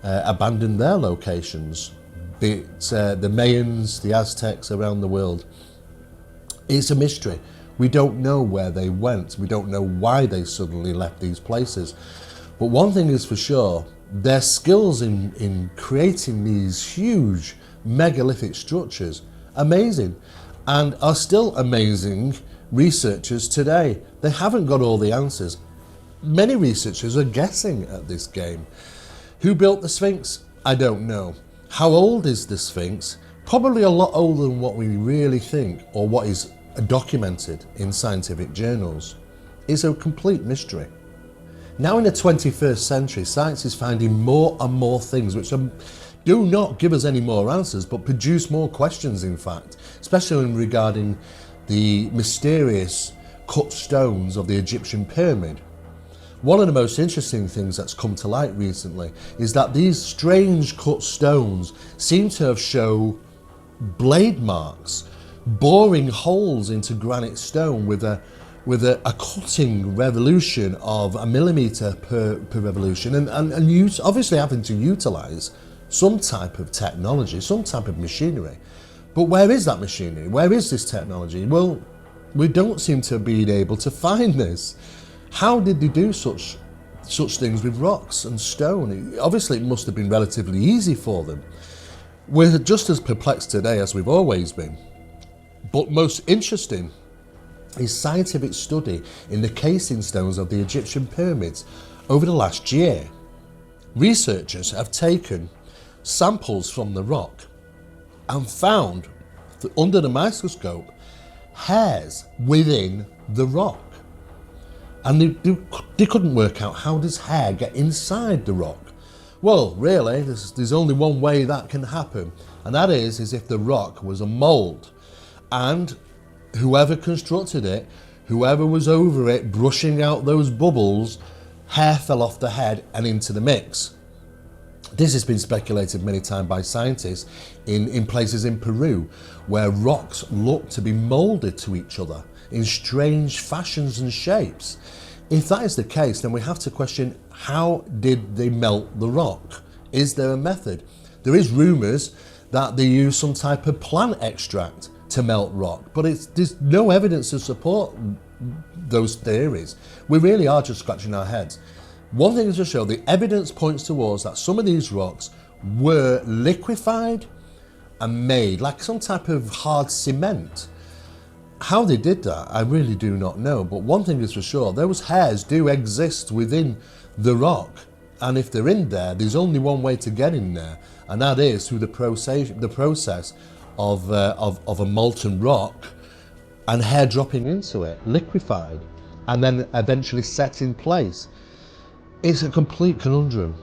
their locations, be it the Mayans, the Aztecs around the world. It's a mystery. We don't know where they went. We don't know why they suddenly left these places. But one thing is for sure, their skills in creating these huge megalithic structures, amazing, and are still amazing researchers today. They haven't got all the answers. Many researchers are guessing at this game. Who built the Sphinx? I don't know. How old is the Sphinx? Probably a lot older than what we really think, or what is documented in scientific journals. It's a complete mystery. Now in the 21st century, science is finding more and more things which do not give us any more answers, but produce more questions, in fact, especially regarding the mysterious cut stones of the Egyptian pyramid. One of the most interesting things that's come to light recently is that these strange cut stones seem to have shown blade marks boring holes into granite stone with a cutting revolution of a millimetre per revolution, and obviously having to utilise some type of technology, some type of machinery. But where is that machinery? Where is this technology? Well, we don't seem to be able to find this. How did they do such things with rocks and stone? Obviously it must have been relatively easy for them. We're just as perplexed today as we've always been. But most interesting is scientific study in the casing stones of the Egyptian pyramids. Over the last year, researchers have taken samples from the rock and found that under the microscope hairs within the rock. And they couldn't work out, how does hair get inside the rock? Well, really, there's only one way that can happen, and that is if the rock was a mould, and whoever constructed it, whoever was over it brushing out those bubbles, hair fell off the head and into the mix. This has been speculated many times by scientists in places in Peru where rocks look to be moulded to each other in strange fashions and shapes. If that is the case, then we have to question, how did they melt the rock? Is there a method? There is rumours that they use some type of plant extract to melt rock, but there's no evidence to support those theories. We really are just scratching our heads. One thing is to show, the evidence points towards that some of these rocks were liquefied and made like some type of hard cement. How they did that, I really do not know, but one thing is for sure, those hairs do exist within the rock, and if they're in there, there's only one way to get in there, and that is through the process of a molten rock and hair dropping into it, liquefied, and then eventually set in place. It's a complete conundrum.